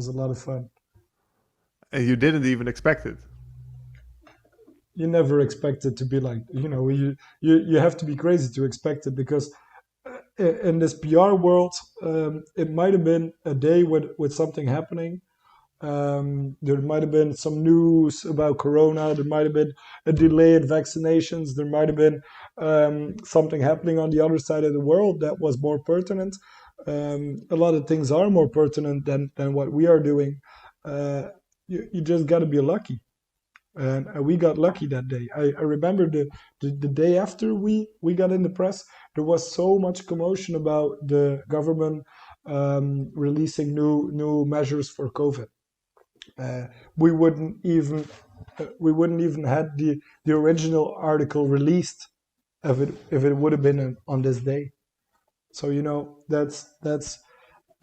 [SPEAKER 1] a lot of fun.
[SPEAKER 2] And you didn't even expect it.
[SPEAKER 1] You never expect it to be like, you have to be crazy to expect it, because in this PR world, it might have been a day with something happening. There might have been some news about Corona. There might have been a delay in vaccinations. There might have been something happening on the other side of the world that was more pertinent. A lot of things are more pertinent than what we are doing. You just got to be lucky. And we got lucky that day. I remember the day after we got in the press, there was so much commotion about the government releasing new measures for COVID. Uh, we wouldn't even had the original article released if it would have been on this day. So that's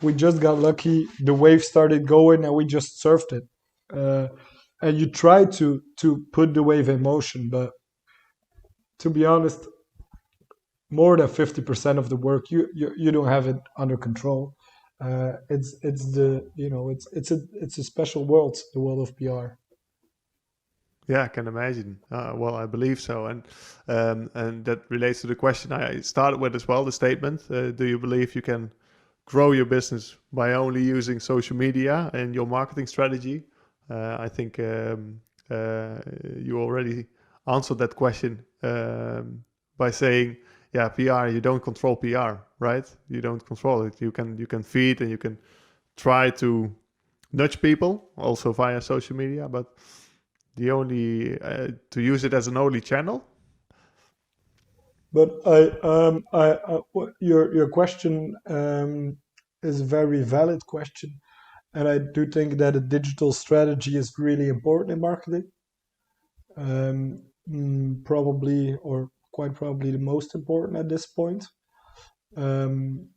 [SPEAKER 1] we just got lucky. The wave started going, and we just surfed it. Uh, and you try to put the wave in motion, but to be honest, more than 50% of the work you don't have it under control. It's the it's a special world, the world of PR.
[SPEAKER 2] Yeah, I can imagine. Well, I believe so, and that relates to the question I started with as well. The statement: do you believe you can grow your business by only using social media and your marketing strategy? I think you already answered that question by saying, "Yeah, PR. You don't control PR, right? You don't control it. You can feed and you can try to nudge people also via social media, but the only to use it as an only channel."
[SPEAKER 1] But your question is a very valid question, and I do think that a digital strategy is really important in marketing. Probably, or quite probably, the most important at this point. Um,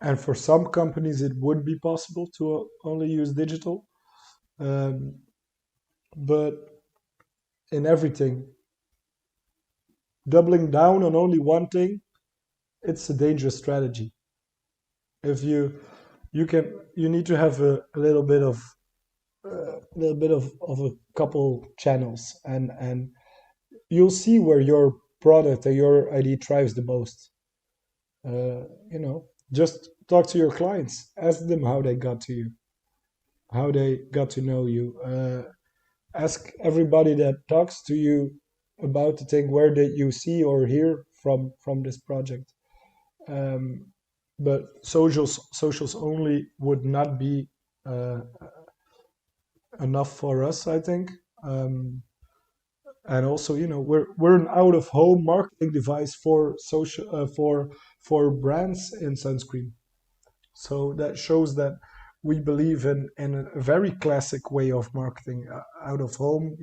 [SPEAKER 1] and for some companies, it would be possible to only use digital. Um, but in everything, doubling down on only one thing, it's a dangerous strategy. If you need to have a little bit of a couple channels, and you'll see where your product or your ID thrives the most. Just talk to your clients, ask them how they got to you, how they got to know you. Ask everybody that talks to you about the thing, where did you see or hear from this project. um, but socials only would not be uh, enough for us, I think. And also, we're an out of home marketing device for social for brands in sunscreen. So that shows that we believe in a very classic way of marketing, out of home.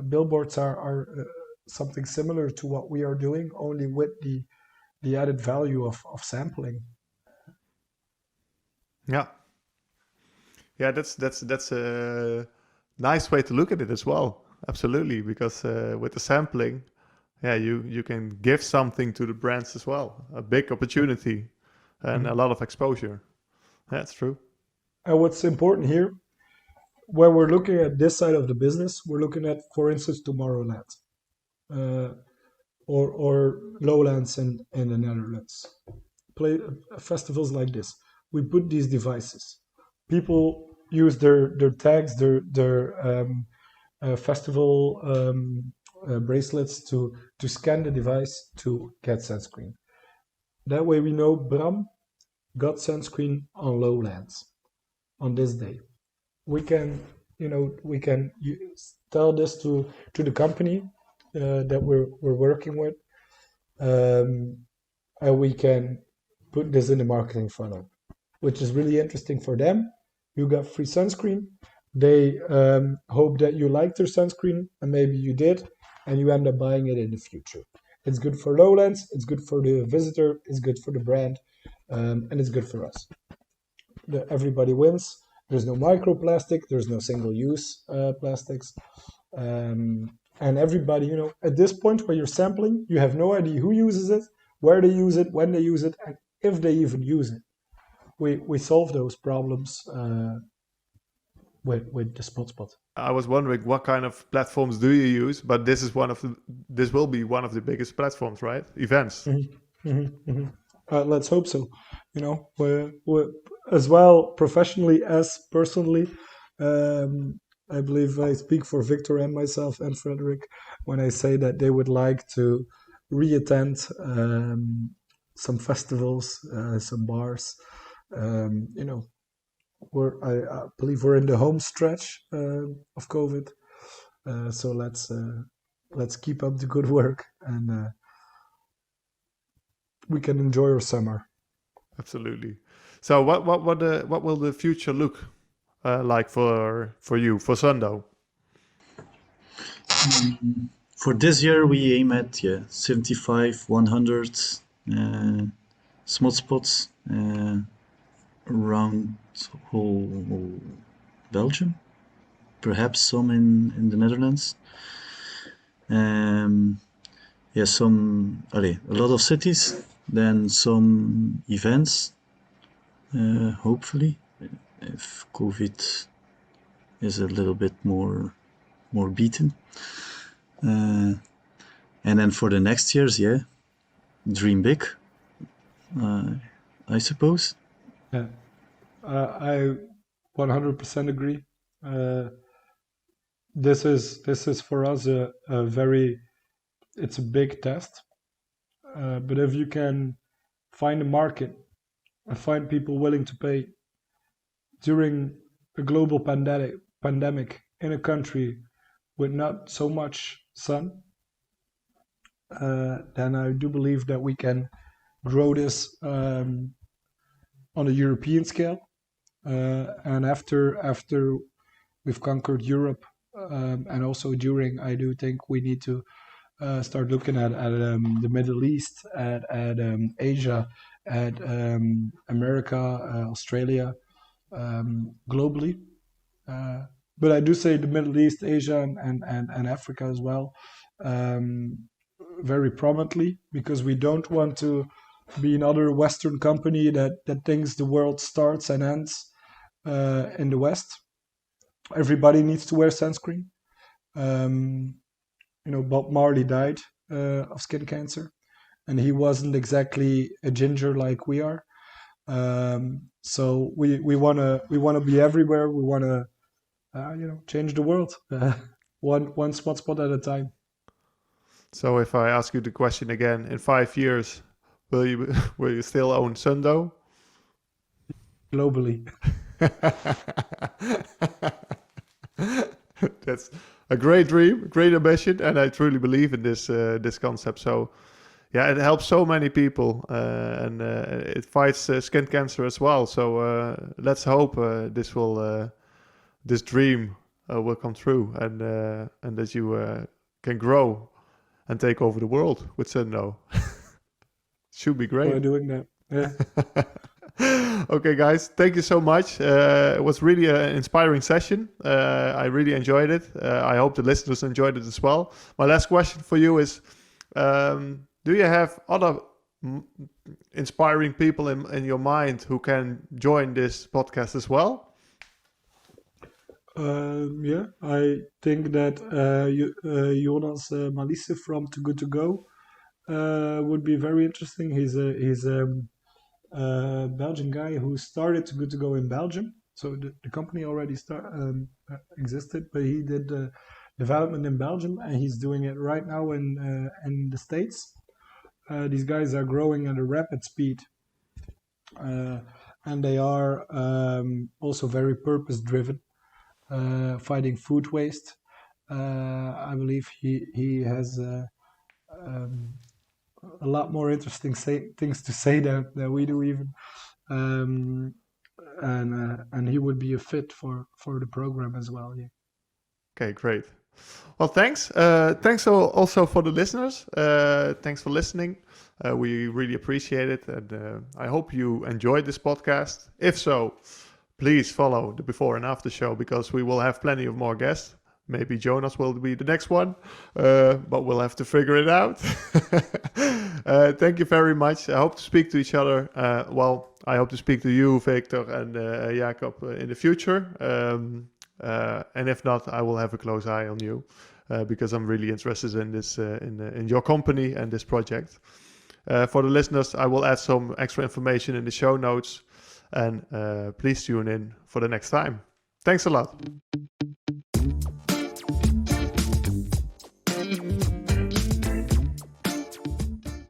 [SPEAKER 1] Billboards are something similar to what we are doing, only with the added value of sampling.
[SPEAKER 2] Yeah, yeah, that's nice way to look at it as well. Absolutely, because with the sampling, yeah, you can give something to the brands as well. A big opportunity and a
[SPEAKER 1] Mhm.
[SPEAKER 2] lot of exposure. That's true.
[SPEAKER 1] And what's important here, when we're looking at this side of the business, we're looking at, for instance, Tomorrowland, uh, or Lowlands in the Netherlands. Play festivals like this. We put these devices. People use their tags, their festival bracelets to scan the device to get sunscreen. That way we know Bram got sunscreen on Lowlands on this day. We can, we can tell this to the company that we're working with, um, and we can put this in the marketing funnel, which is really interesting for them. You got free sunscreen. They hope that you liked their sunscreen, and maybe you did, and you end up buying it in the future. It's good for Lowlands, it's good for the visitor, it's good for the brand, and it's good for us. Everybody wins. There's no microplastic, there's no single use plastics. And everybody, at this point where you're sampling, you have no idea who uses it, where they use it, when they use it, and if they even use it. We solve those problems with the Spot.
[SPEAKER 2] I was wondering what kind of platforms do you use, but this will be one of the biggest platforms, right? Events.
[SPEAKER 1] Mm-hmm. Mm-hmm. Mm-hmm. Let's hope so. We're as well professionally as personally. Um, I believe I speak for Victor and myself and Frederik when I say that they would like to reattend some festivals, some bars. Um, you know, I believe we're in the home stretch of COVID. So let's keep up the good work, and we can enjoy our summer.
[SPEAKER 2] Absolutely. So what will the future look like for you for Sundo?
[SPEAKER 3] For this year, we aim at 75, 100 small spots around whole Belgium, perhaps some in the Netherlands. A lot of cities, then some events, hopefully, if COVID is a little bit more beaten. And then for the next years, dream big, I suppose.
[SPEAKER 1] Yeah, I 100% agree. This is for us a very, it's a big test. But if you can find a market and find people willing to pay during a global pandemic in a country with not so much sun, then I do believe that we can grow this on a European scale. And after we've conquered Europe, and also during, I do think we need to start looking at the Middle East, at Asia, at America, Australia, globally. But I do say the Middle East, Asia, and Africa as well, um, very prominently, because we don't want to be another Western company that thinks the world starts and ends in the West. Everybody needs to wear sunscreen. Um, Bob Marley died of skin cancer, and he wasn't exactly a ginger like we are. So we wanna be everywhere. We wanna change the world, one small spot at a time.
[SPEAKER 2] So if I ask you the question again, in 5 years, will you will you still own Sundo?
[SPEAKER 1] Globally.
[SPEAKER 2] That's a great dream, great ambition, and I truly believe in this concept. So, yeah, it helps so many people, and it fights skin cancer as well. So let's hope this dream will come true, and that you can grow and take over the world with Sendo. Should be great.
[SPEAKER 1] We're doing that. Yeah.
[SPEAKER 2] Okay, guys, thank you so much. It was really an inspiring session. I really enjoyed it. I hope the listeners enjoyed it as well. My last question for you is, do you have other inspiring people in your mind who can join this podcast as well?
[SPEAKER 1] Yeah, I think that Jonas Malisse from Too Good To Go would be very interesting. He's a Belgian guy who started Too Good To Go in Belgium. So the company already existed, but he did development in Belgium, and he's doing it right now in the States. These guys are growing at a rapid speed, uh, and they are also very purpose driven, fighting food waste. I believe he has um, a lot more interesting things to say than we do even, um, and he would be a fit for the program as well. Yeah.
[SPEAKER 2] Okay, great. Well, thanks. Thanks also for the listeners. Thanks for listening. We really appreciate it. And I hope you enjoyed this podcast. If so, please follow the before and after show because we will have plenty of more guests. Maybe Jonas will be the next one, but we'll have to figure it out. Thank you very much. I hope to speak to each other. I hope to speak to you, Victor, and Jacob in the future. And if not, I will have a close eye on you because I'm really interested in this, in your company and this project. For the listeners, I will add some extra information in the show notes, and please tune in for the next time. Thanks a lot.